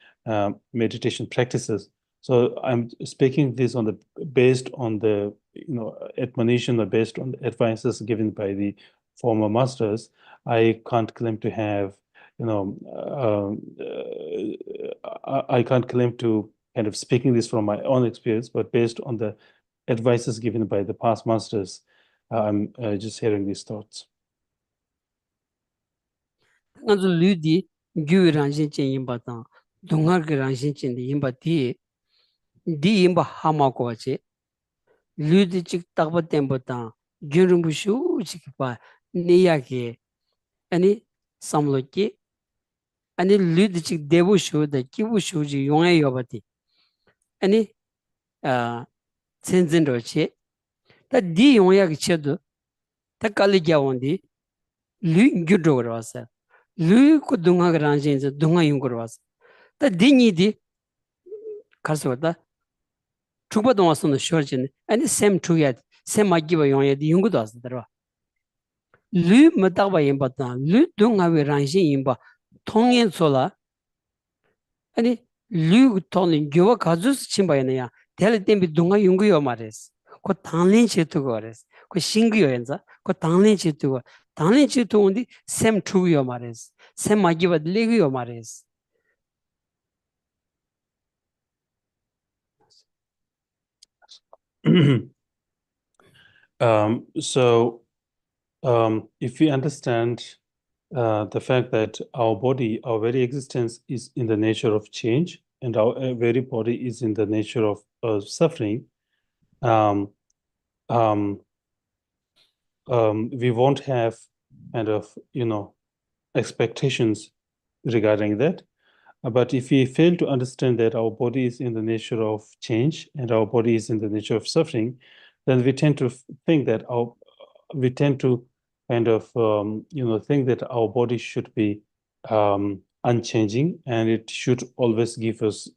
meditation practices. So I'm speaking this based on the admonition, or based on the advices given by the former masters. I can't claim to have, I can't claim to kind of speaking this from my own experience, but based on the advices given by the past masters, I'm just hearing these thoughts. ngazu ludi gyu ranshin chen yimba tang dungar ge ranshin chen yimba di yimba hama ko che ludi chik takba tembo tang gyurung bu shu chik pa niya ke ani samlo ki ani ludi chik debu shu da kibu shu ji yongya yobati ani tsenzen ro che ta di yongya ke che do ta kali gya wondi lu gyu do ro sa lu ko dunga ge ranshin se dunga yung ro sa 다 디니디 가서다 주바도 와서는 쇼진 아니 샘 투야 샘 마기바 용야디 용구도 왔더라 르 마다바 임바다 르 동아웨 란신 임바 통엔 솔라 아니 르 통린 교와 가주스 침바야냐 텔템비 동아 용구요 말레스 고 당린 제투고 말레스 고 싱구요 엔자 고 당린 제투고 당린 제투 온디 샘 투요 말레스 샘 마기바 레구요 말레스 If we understand the fact that our body, our very existence is in the nature of change, and our very body is in the nature of suffering, we won't have kind of, expectations regarding that. But if we fail to understand that our body is in the nature of change and our body is in the nature of suffering, then we tend to think that we tend to kind of, think that our body should be unchanging and it should always give us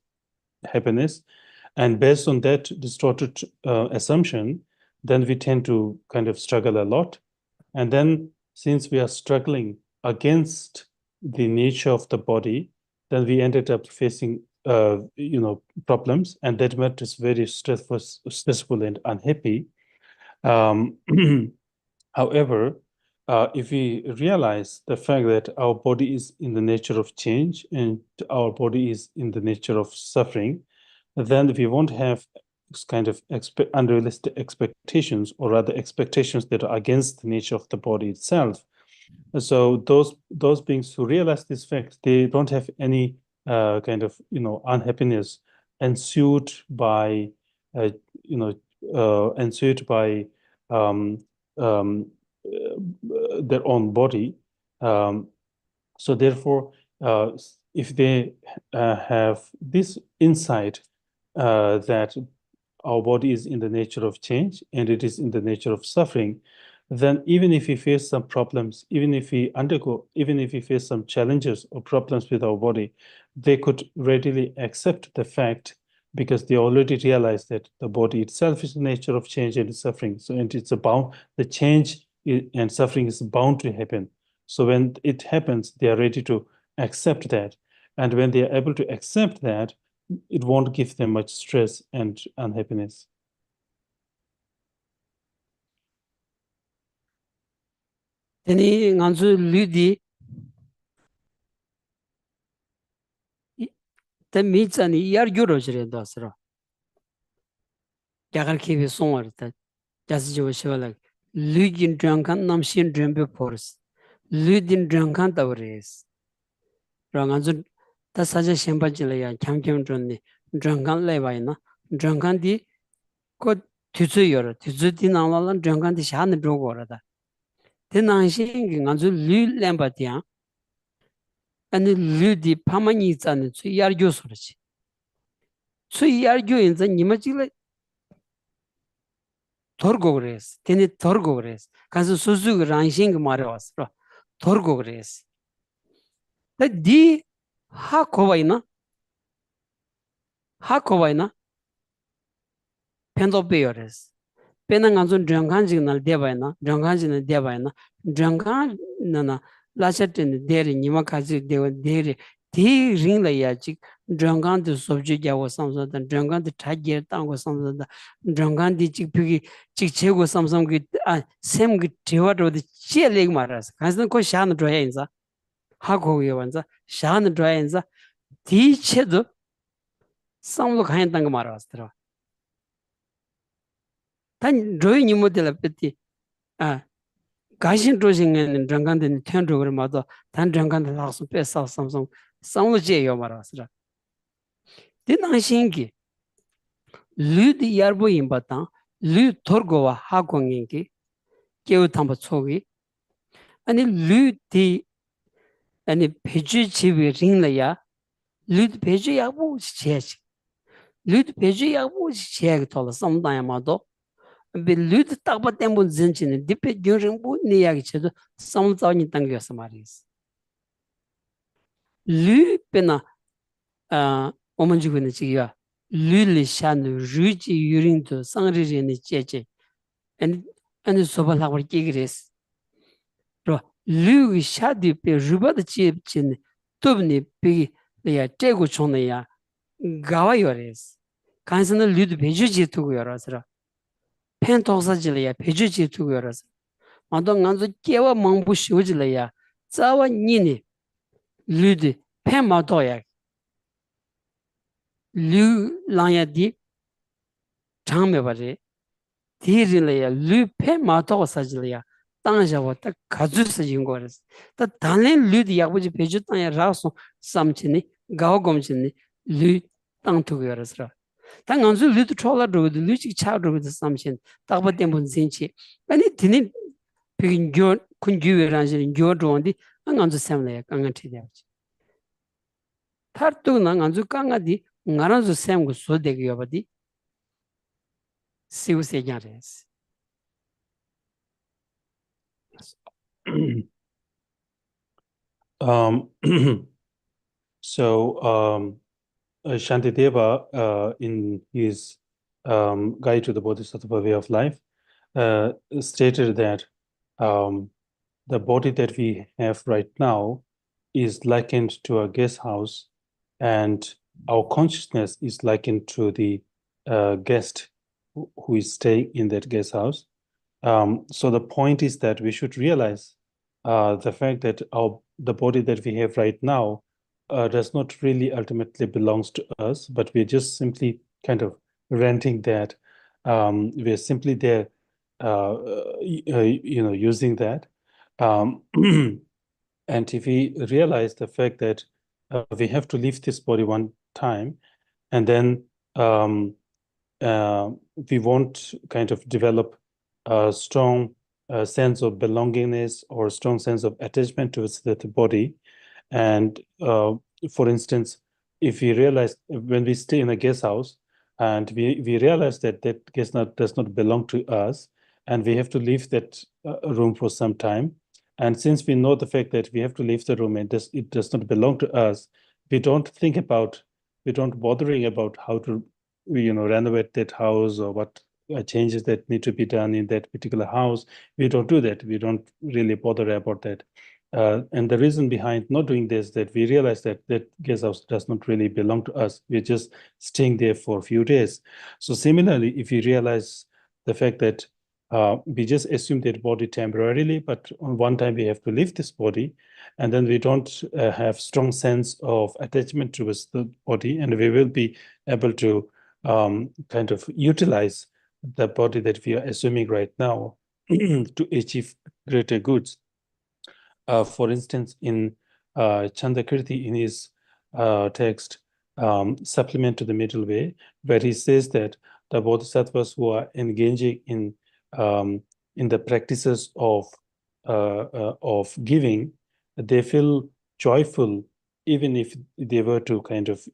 happiness. And based on that distorted assumption, then we tend to kind of struggle a lot. And then since we are struggling against the nature of the body, then we ended up facing, problems, and that made us very stressful and unhappy. However, if we realize the fact that our body is in the nature of change and our body is in the nature of suffering, then we won't have kind of unrealistic expectations, or rather expectations that are against the nature of the body itself. So those beings who realize this fact, they don't have any kind of unhappiness ensued by ensued by um, um, their own body. So therefore, if they have this insight that our body is in the nature of change and it is in the nature of suffering, then even if we face some problems, even if we face some challenges or problems with our body, they could readily accept the fact, because they already realize that the body itself is the nature of change and suffering. So, and it's about the change and suffering is bound to happen. So when it happens, they are ready to accept that. And when they are able to accept that, it won't give them much stress and unhappiness. Teni nganzu ludi te mi tsani yar gyuro jire dasra. Yagar kibi songwar ta jasi jiwa shivala. Ludin drangkan namshin drembe pors. Ludin drangkan tawres. Ranganzu ta saja shenpa jila ya kyam kyam droni drangkan lewa ina. Drangkan di ko tuzu yoro. Tuzu di nanglalan drangkan di shaan drogo rada. Te nangshin ki nganzu lu lemba diyan. Ani lu di pama nyi tsani tsu yar gyo sorochi. Tsu yar gyo inza nima jila torgo gres. Teni torgo gres. Kansu susu ki rangshin ki mara wasra. Torgo gres. Ta di ha kowa ina. Ha kowa ina. Pendo peyo res. Pena nganzu drangkan jik nal deba ina. Drangkan jik nal deba ina. Drangkan nana lasha teni deri nima kazi dewa deri. Di ringla ya jik drangkan di sobju gyawa samsada. Drangkan di thagir tango samsada. Drangkan di jik piki jik chego samsam ki sem ki tiwa rodi che leg maras. Kansi ko shaan droya inza. Ha kogo yawa inza. Shaan droya inza. Di che do samlo khayan tanga maras tara. Tan droya nimo dila peti gashin droshin drangkan di ten drogor mato tan drangkan di lakso pe sak samsam samlo che yawa maras tara. Di nangshin ki lu di yarbo inba tang lu torgo wa ha kongen ki kewa tamba tsogi. Ani lu di pechu chibi ringla ya lu di pechu yakbo uchi cheyachi. Lu di pechu yakbo uchi cheyagi tola samdaya mato. Bi lu di takpa tenpo zinchi ni di pe gyun ringbo ni yagi chedo samdao ni tangi yasa maris. Lu pena omanjigo ni chigiwa lu li shanu ruji yuringdo sangri rini cheche. Ani soba lakbar kigiris. Lu ki shadi pe rubada chib chini tubni pe ya chego chona ya gawa yores. Kansana lu di pechu chi tugu yorasra. Pen toksa jila ya pechu chi tugu yorasra. Mato nganzo kewa mangbu shivu jila ya zawa nini lu di pen mato ya. Lu lanya di changme bari. Di rinla ya lu pen mato sa jila ya. Tangjawa ta kazu sa yungoras. Ta tanlen lu di yakbuji pechu tanya raso samchini, gawa gomchini lu tang tukuyorasra. 당 안주 리드 troller 도 리치 차도 something 딱바 때문 진치 아니 드니 비긴 교 군주라는 교 좋은데 안주 샘래 강한 티대 타르도 난 안주 강아디 나란주 샘고 소대기 여바디 시우세냐레스 Um, so Shantideva, in his Guide to the Bodhisattva Way of Life, stated that the body that we have right now is likened to a guest house, and our consciousness is likened to the guest who is staying in that guest house. So the point is that we should realize the fact that the body that we have right now does not really ultimately belongs to us, but we're just simply kind of renting that. We're simply there, using that. And if we realize the fact that we have to leave this body one time, and then we won't kind of develop a strong sense of belongingness or a strong sense of attachment towards the body. And for instance, if we realize when we stay in a guest house and we realize that that guest does not belong to us, and we have to leave that room for some time. And since we know the fact that we have to leave the room and it does not belong to us, we don't bothering about how to renovate that house or what changes that need to be done in that particular house. We don't do that. We don't really bother about that. And the reason behind not doing this is that we realize that that guest house does not really belong to us. We're just staying there for a few days. So similarly, if you realize the fact that we just assume that body temporarily, but on one time we have to leave this body, and then we don't have strong sense of attachment towards the body, and we will be able to kind of utilize the body that we are assuming right now to achieve greater goods. For instance, in Chandakirti, in his text, Supplement to the Middle Way, where he says that the bodhisattvas who are engaging in the practices of giving, they feel joyful even if they were to kind of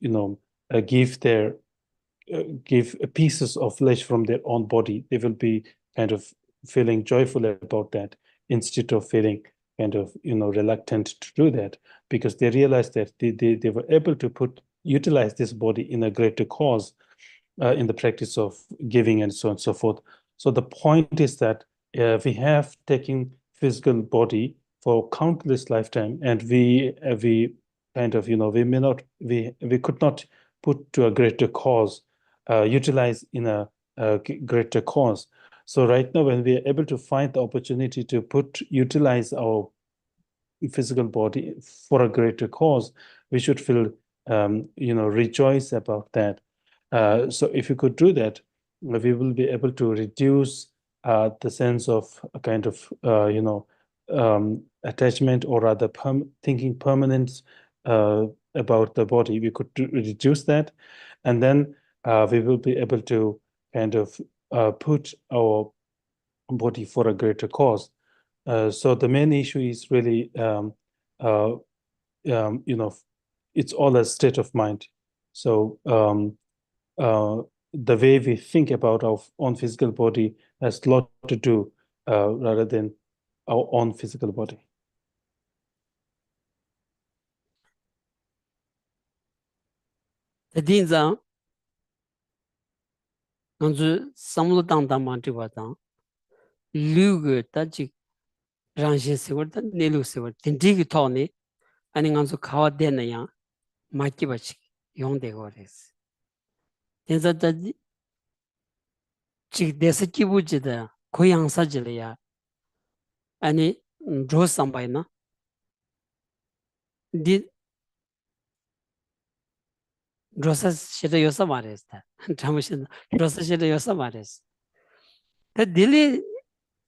give pieces of flesh from their own body. They will be kind of feeling joyful about that instead of feeling kind of reluctant to do that, because they realize that they were able to utilize this body in a greater cause in the practice of giving and so on and so forth. So the point is that we have taken physical body for countless lifetime, and we kind of we could not put to a greater cause, utilize in a greater cause. So right now, when we are able to find the opportunity to utilize our physical body for a greater cause, we should feel rejoice about that. So if you could do that, we will be able to reduce the sense of a kind of attachment, or rather thinking permanence about the body. We could reduce that, and then we will be able to kind of put our body for a greater cause. So the main issue is really, it's all a state of mind. So the way we think about our own physical body has a lot to do rather than our own physical body. The dinza anzu samlu dang dang man tiwa dang lugu taji rangshin siwar da nelu siwar tindigi tawni ani anzu kawa dena yang maki bachi yong de go res. Dinza da chik desa kibu jida koyang sa jila ya ani ro sambay na di rosa shida yosa mares ta tamushin rosa shida yosa mares ta dili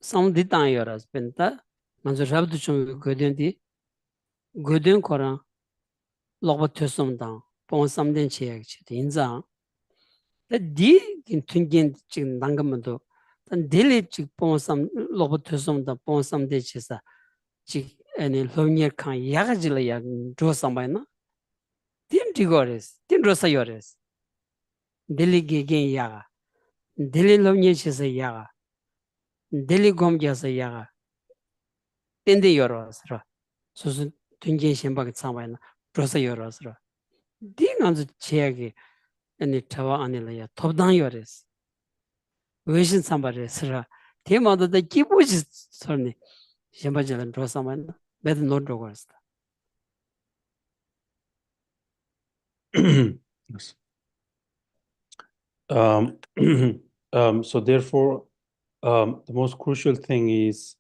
samdi tang yoras penta manzu rabdu chung godyon di godyon koran lokba tösum tang pon samden cheyak chidi inza 디 튕긴 지금 난감도 단 딜리 지 뽕삼 로봇 төсөмда 뽕삼 대치사 지 아니 로니어 칸 야가질이야 조삼바이나 딘 디고레스 딘 로사요레스 딜리 게겐 야가 딜리 로니어 치사 야가 딜리 곰게사 야가 딘데 요로스라 소소 튕긴 심바게 참바이나 조사요로스라 딘안즈 제게 아니 타와 아니라야 톱단 요레스 외신 삼바레스라 대마도다 기부지 설니 심바지는 조사만 매드 노트고스다 Yes. So therefore, the most crucial thing is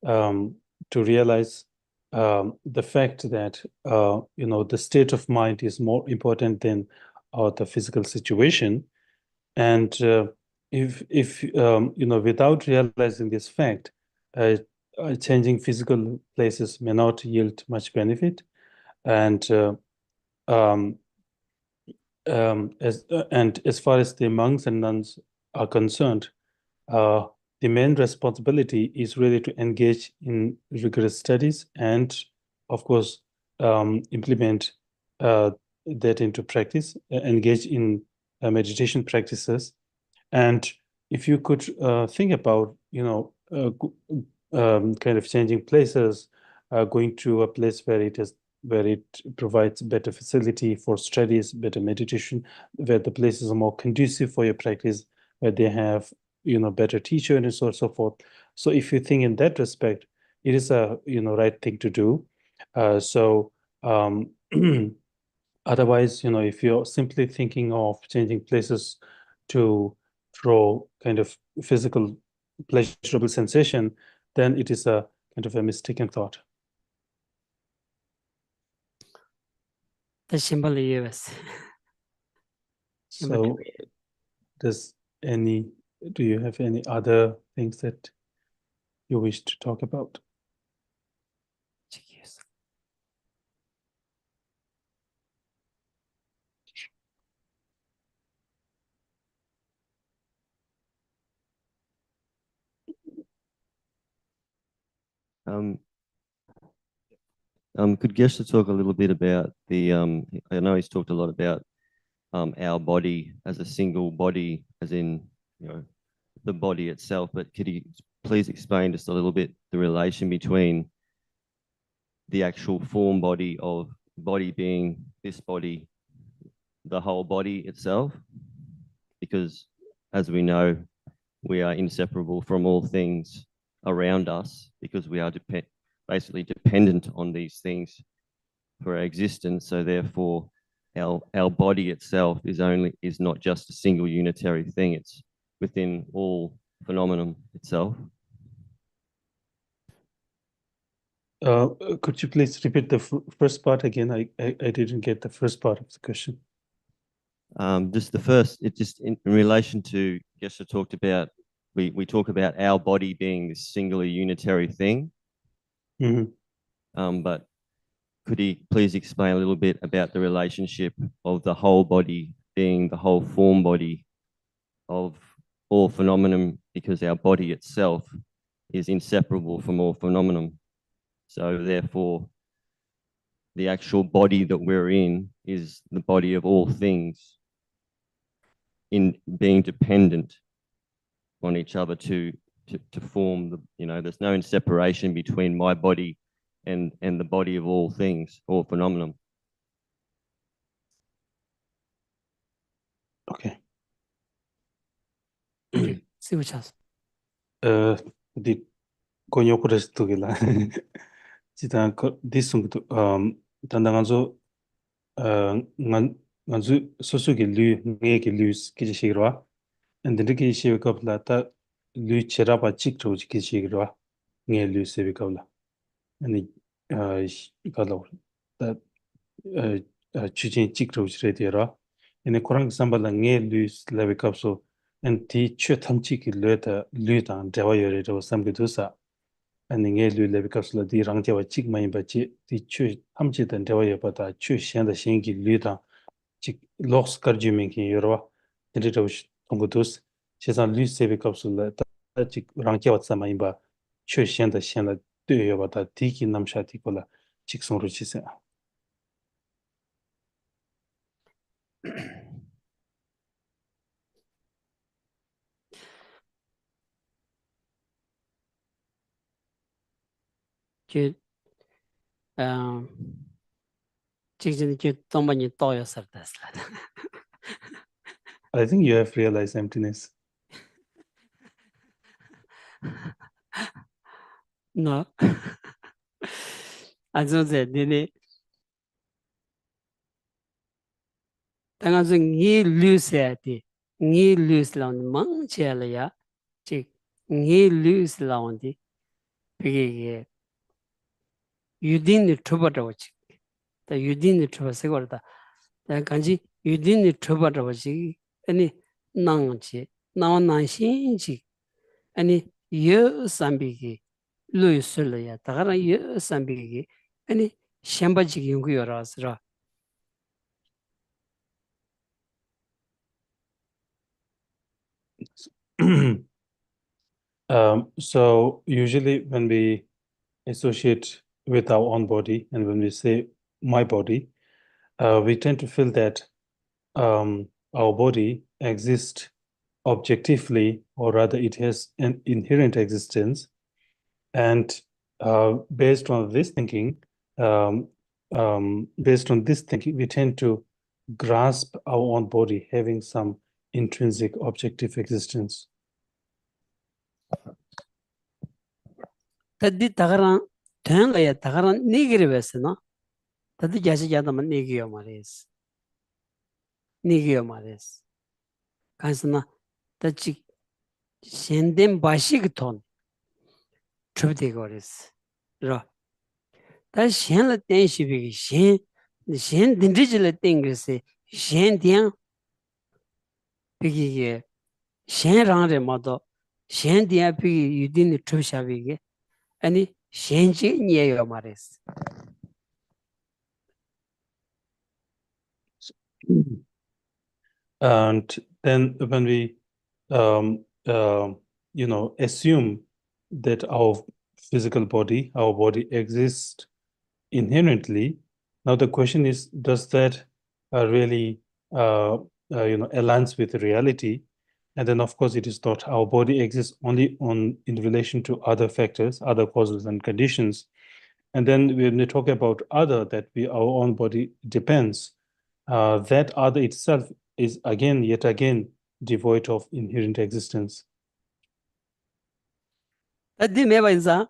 to realize the fact that the state of mind is more important than the physical situation, and if without realizing this fact, changing physical places may not yield much benefit, and as far as the monks and nuns are concerned, the main responsibility is really to engage in rigorous studies and, of course, implement that into practice, engage in meditation practices. And if you could think about, kind of changing places, going to a place where it provides better facility for studies, better meditation, where the places are more conducive for your practice, where they have better teacher and so on so forth. So if you think in that respect, it is a right thing to do. So otherwise, if you're simply thinking of changing places to draw kind of physical pleasurable sensation, then it is a kind of a mistaken thought. 더 심벌리 예스 So do you have any other things that you wish to talk about? Could Geshe talk a little bit about the, I know he's talked a lot about our body as a single body, as in, the body itself, but could he please explain just a little bit the relation between the actual form body of body being this body, the whole body itself? Because as we know, we are inseparable from all things around us because we are basically dependent on these things for our existence. So therefore, our body itself is not just a single unitary thing. It's within all phenomenon itself. Could you please repeat the first part again? I didn't get the first part of the question. Just the first, it just in relation to Geshe talked about, we talk about our body being this singular unitary thing. But could he please explain a little bit about the relationship of the whole body being the whole form body of all phenomenon, because our body itself is inseparable from all phenomenon. So therefore, the actual body that we're in is the body of all things, in being dependent on each other to form the, there's no separation between my body and the body of all things, all phenomenon. Okay. See which has The konyo kures tugila. Chita this tandanganzo nganzu sosu ki lu nge ki lu ki shigirwa, and the ki shivi kapla ta lu cherapa chik to ki shigirwa nge lu sevi kapla, and kala that chujin chik to chredira, and the korang sambala nge lu levi kapso, and ti chu tamchi ki lu dan dewa yore to samgidusa. And nge lu levi kapsula di rang dewa chik mayin ba chi di chu tamchi dan dewa yore ta chu shen da shen ki lu dan chik loks karju min ki yorwa, 텐디도시 통고도스 세상 리세비 값을 다지 랑케와 사마임바 최신의 현의 되어바다 디기 남샤티콜라 직송으로 지세 그 직진 그 동반이 또였을 때스라. I think you have realized emptiness. No. 아저제 네네 당아서 니 루세티 니 루스라운 망치알이야 즉니 루스라운디 그게 유딘이 트버라고 지 다 유딘이 트버서 거다 다 간지 유딘이 트버라고 지 아니 나ं지 나wan난신지 아니 여 삼비기 루이슬이야 다가라 여 삼비기 아니 샴바지 연구여라서라 So usually when we associate with our own body and when we say my body, we tend to feel that our body exists objectively, or rather it has an inherent existence. And based on this thinking, we tend to grasp our own body having some intrinsic objective existence. tadi tagaran tenga ya tagaran nigiri vesna tadi jasi jadama nigiyo mares kansana tachi senden bashik ton chubde gores ro ta shen la ten shibi shen dindijile tengse shen dian pigi shen rangre mado shen dian pigi yudin chubshabige ani shenji nyeyo mares. And then when we, assume that our physical body, our body exists inherently, now the question is, does that really, aligns with reality? And then, of course, it is not. Our body exists only in relation to other factors, other causes and conditions. And then when we talk about other, that our own body depends, that other itself is yet again devoid of inherent existence. Tadi meba inza,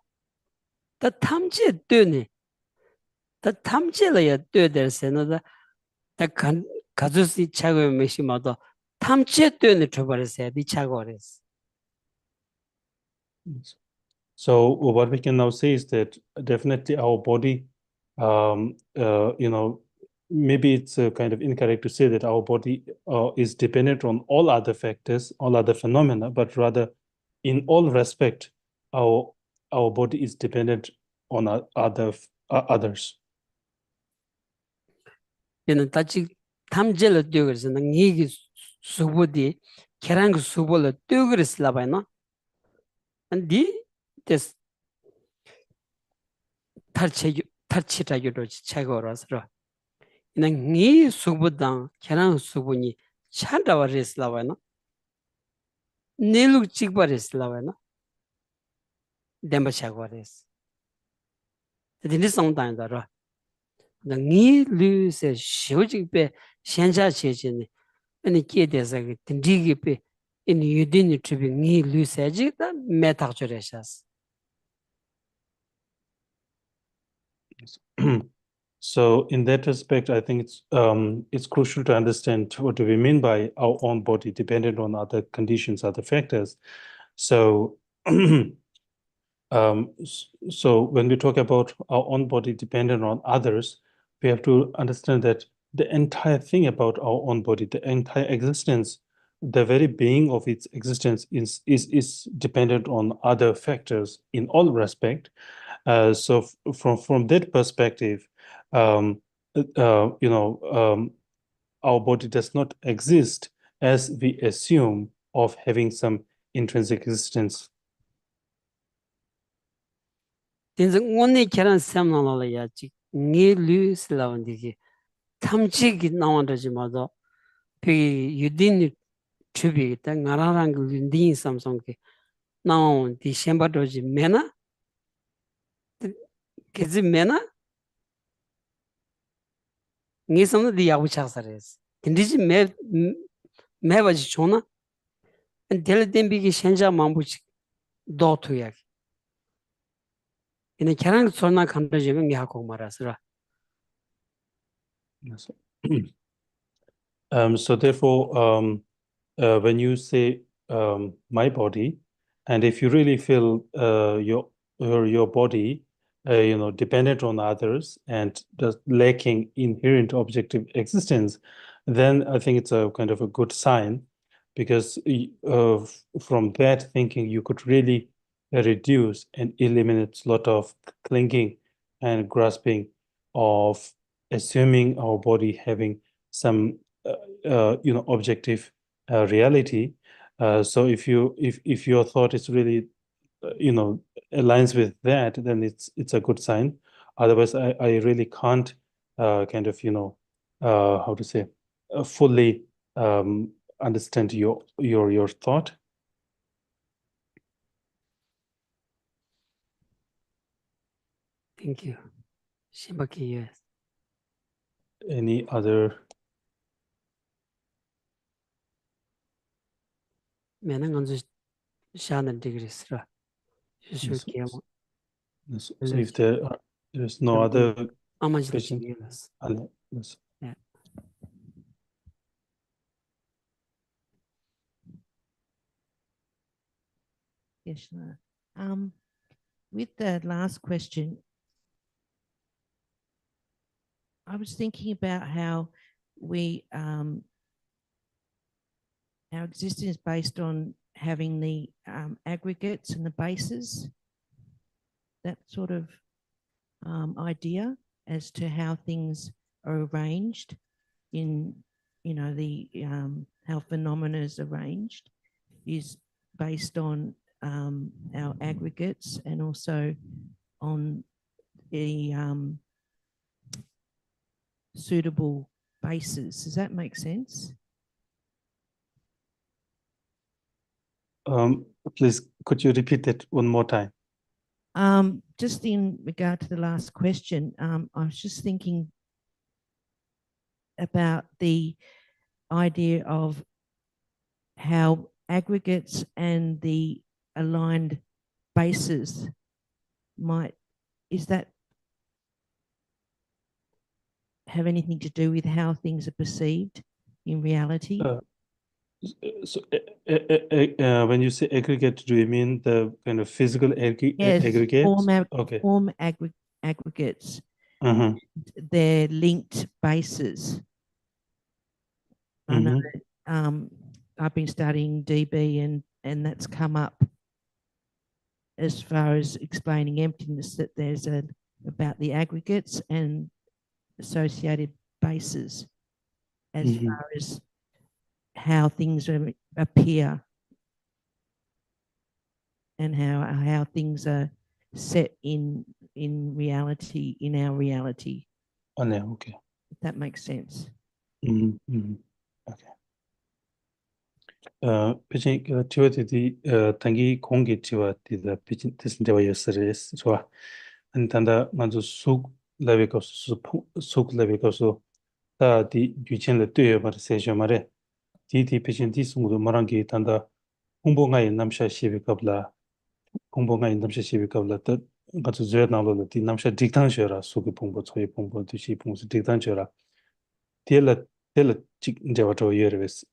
ta tamche döni, ta tamche la ya dö derse no da, ta kazusi chago meshi mado, tamche döni chobarese di chago res. So what we can now say is that definitely our body, maybe it's kind of incorrect to say that our body is dependent on all other factors, all other phenomena, but rather in all respect, our body is dependent on others. Yena tachi tamche la dö gerese na ngigi subo di, kerang subo la dö gerese la bay na. And di, des tarchi ta yudo chago ras ra. Yena ngi subo dang, kerang subo ni chandawa res la bay na. Niluk chikba res la bay na. Demba chago res. Dini songdang da ra. Ngi lu se shiojik pe shenja cheche ni. Ani kiye desa ki tindigi pe ini yudini tribi ngi lu se jik da me takcho reshas. So in that respect, I think it's crucial to understand what do we mean by our own body dependent on other conditions, other factors. So, so when we talk about our own body dependent on others, we have to understand that the entire thing about our own body, the entire existence, the very being of its existence is dependent on other factors in all respect. So from that perspective, our body does not exist as we assume of having some intrinsic existence. Tinsa ngoni keran semna la ya chi ngi lu silawan digi tamchi gi nawanda ji mado pe yudin chubi ta ngararang lindin samsong ki naw di shemba doji mena kezi mena ngi samna di yabu chaksares tindiji me baji chona dele dembi ki shenja mambu chi do tu yak ina keran sorna kanda jeme ngi hakok marasra. Yes. So therefore, when you say my body, and if you really feel your body, dependent on others and just lacking inherent objective existence, then I think it's a kind of a good sign, because from that thinking you could really reduce and eliminate a lot of clinging and grasping of assuming our body having some objective reality. So if your thought is really aligns with that, then it's a good sign. Otherwise, I really can't kind of how to say fully understand your thought. Thank you. Shimbaki, yes. Any other? Mena nganzu shana degrees ra. Yes, Shushu kiyama. yes. So if there's no other Amajda question, chingilas. yes. Yeah. Geshela. With the last question, I was thinking about how we our existence is based on having the aggregates and the bases, that sort of idea as to how things are arranged in, the how phenomena is arranged is based on our aggregates and also on the suitable bases. Does that make sense? Please, could you repeat that one more time? Just in regard to the last question, I was just thinking about the idea of how aggregates and the aligned bases is that have anything to do with how things are perceived in reality? So when you say aggregate, do you mean the kind of physical Yes, aggregates? Okay. Form aggregates. Uh-huh. They're linked bases. I know I've been studying DB and that's come up as far as explaining emptiness, that there's about the aggregates and associated bases as far as how things appear and how things are set in reality, in our reality. Oh, no, okay. If that makes sense. Okay. Pitching the tangi kongi chiwa the pitching this dewa series so and tanda manzo suk level suk level so ta di yuchen le tuye mar se jamare di pitching this mudo marangi tanda 홍보 ngai namsha shibi kabla 홍보 ngai namsha shibi kabla ta gazu zhe na lo di namsha diktan shera suk pongbo choi pongbo du shi pongso diktan shera tela chik dewa to yerves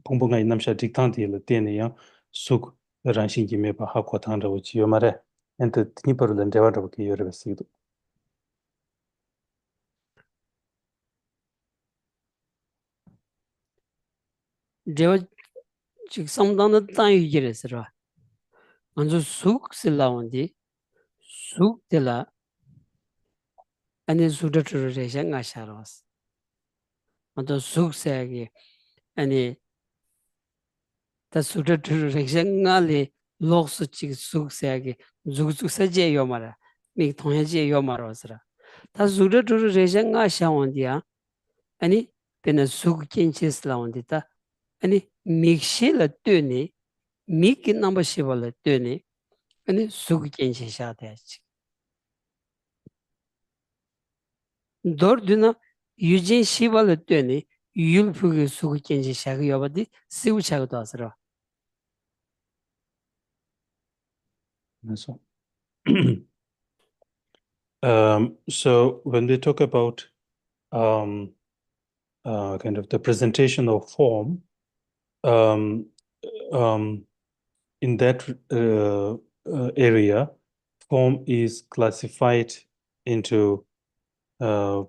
봉봉가 남샤 직탄티를 때네요. 속 란신기 메바 하고 탄다고 지요 말에 엔트 티니퍼를 데와도 그 여러분도 Dewa chik samdana tan yujiresra. Anzu suk silawandi. Suk tila. Ani sudaturu resha nga sharas. Anzu suk sayagi. Ani 다 수르 투르 렉생알리 록스 치 숙세게 죽죽세제 요마라 미 통해제 요마로스라 다 수르 투르 렉생아 샤원디야 아니 베나 숙킨치슬라온디다 아니 믹실라 뜨니 미키 넘버 10을 뜨니 아니 숙킨치샤다치 dördüne yüce şivalı dönü yülfügü suku kenci şakı yobadi sivu şakı dasıra. So, so when we talk about kind of the presentation of form, in that area, form is classified into the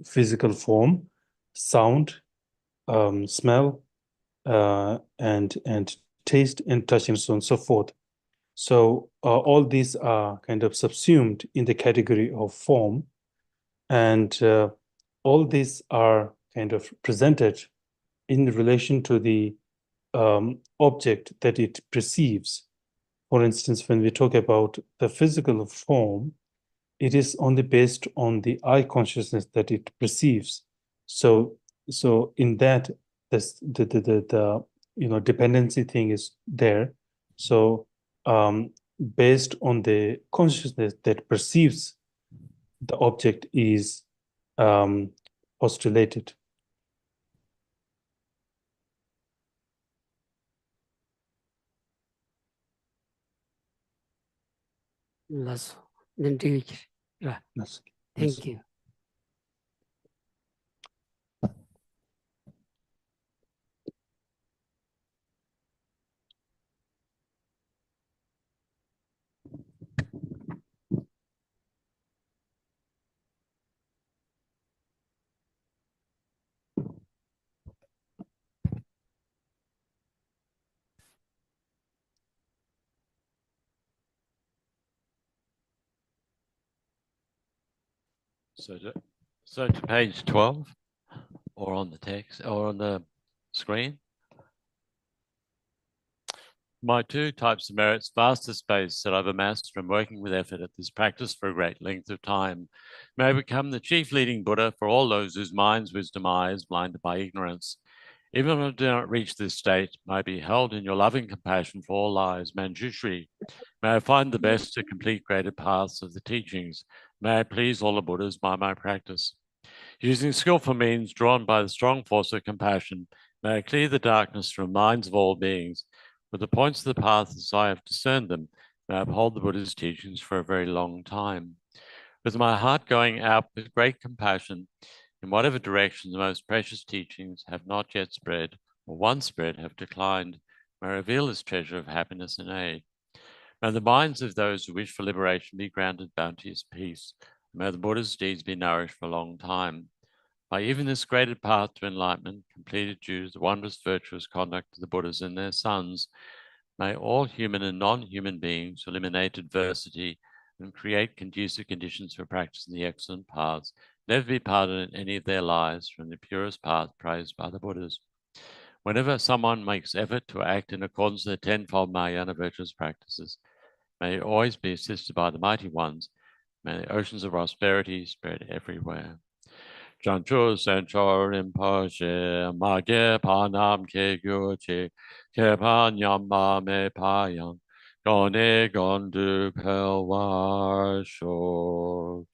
physical form, sound, smell, and taste and touch and so on and so forth. So all these are kind of subsumed in the category of form, and all these are kind of presented in relation to the object that it perceives. For instance, when we talk about the physical form, it is only based on the eye consciousness that it perceives. So in that, the dependency thing is there. So based on the consciousness that perceives the object is postulated. Lasso. Then do it. Right. Yes. Thank you. So to page 12, or on the text, or on the screen. My two types of merits, vaster space that I've amassed from working with effort at this practice for a great length of time, may become the chief leading Buddha for all those whose minds' wisdom eyes blinded by ignorance. Even if I do not reach this state, may I be held in your loving compassion for all lives, Manjushri. May I find the best to complete greater paths of the teachings. May I please all the Buddhas by my practice. Using skillful means drawn by the strong force of compassion, may I clear the darkness from minds of all beings. With the points of the path as I have discerned them, may I uphold the Buddha's teachings for a very long time. With my heart going out with great compassion, in whatever direction the most precious teachings have not yet spread, or once spread have declined, may I reveal this treasure of happiness and aid. May the minds of those who wish for liberation be granted bounteous peace. May the Buddha's deeds be nourished for a long time. By even this graded path to enlightenment, completed due to the wondrous virtuous conduct of the Buddhas and their sons, may all human and non-human beings eliminate adversity and create conducive conditions for practicing the excellent paths, never be parted in any of their lives from the purest path praised by the Buddhas. Whenever someone makes effort to act in accordance with the tenfold Mahayana virtuous practices, may it always be assisted by the mighty ones. May the oceans of prosperity spread everywhere. Janchu Senchor Rinpoche, Mage Panam Ke Gyuchi, Ke Panyamba Me Payang, Gone Gondu Pelwar Shok.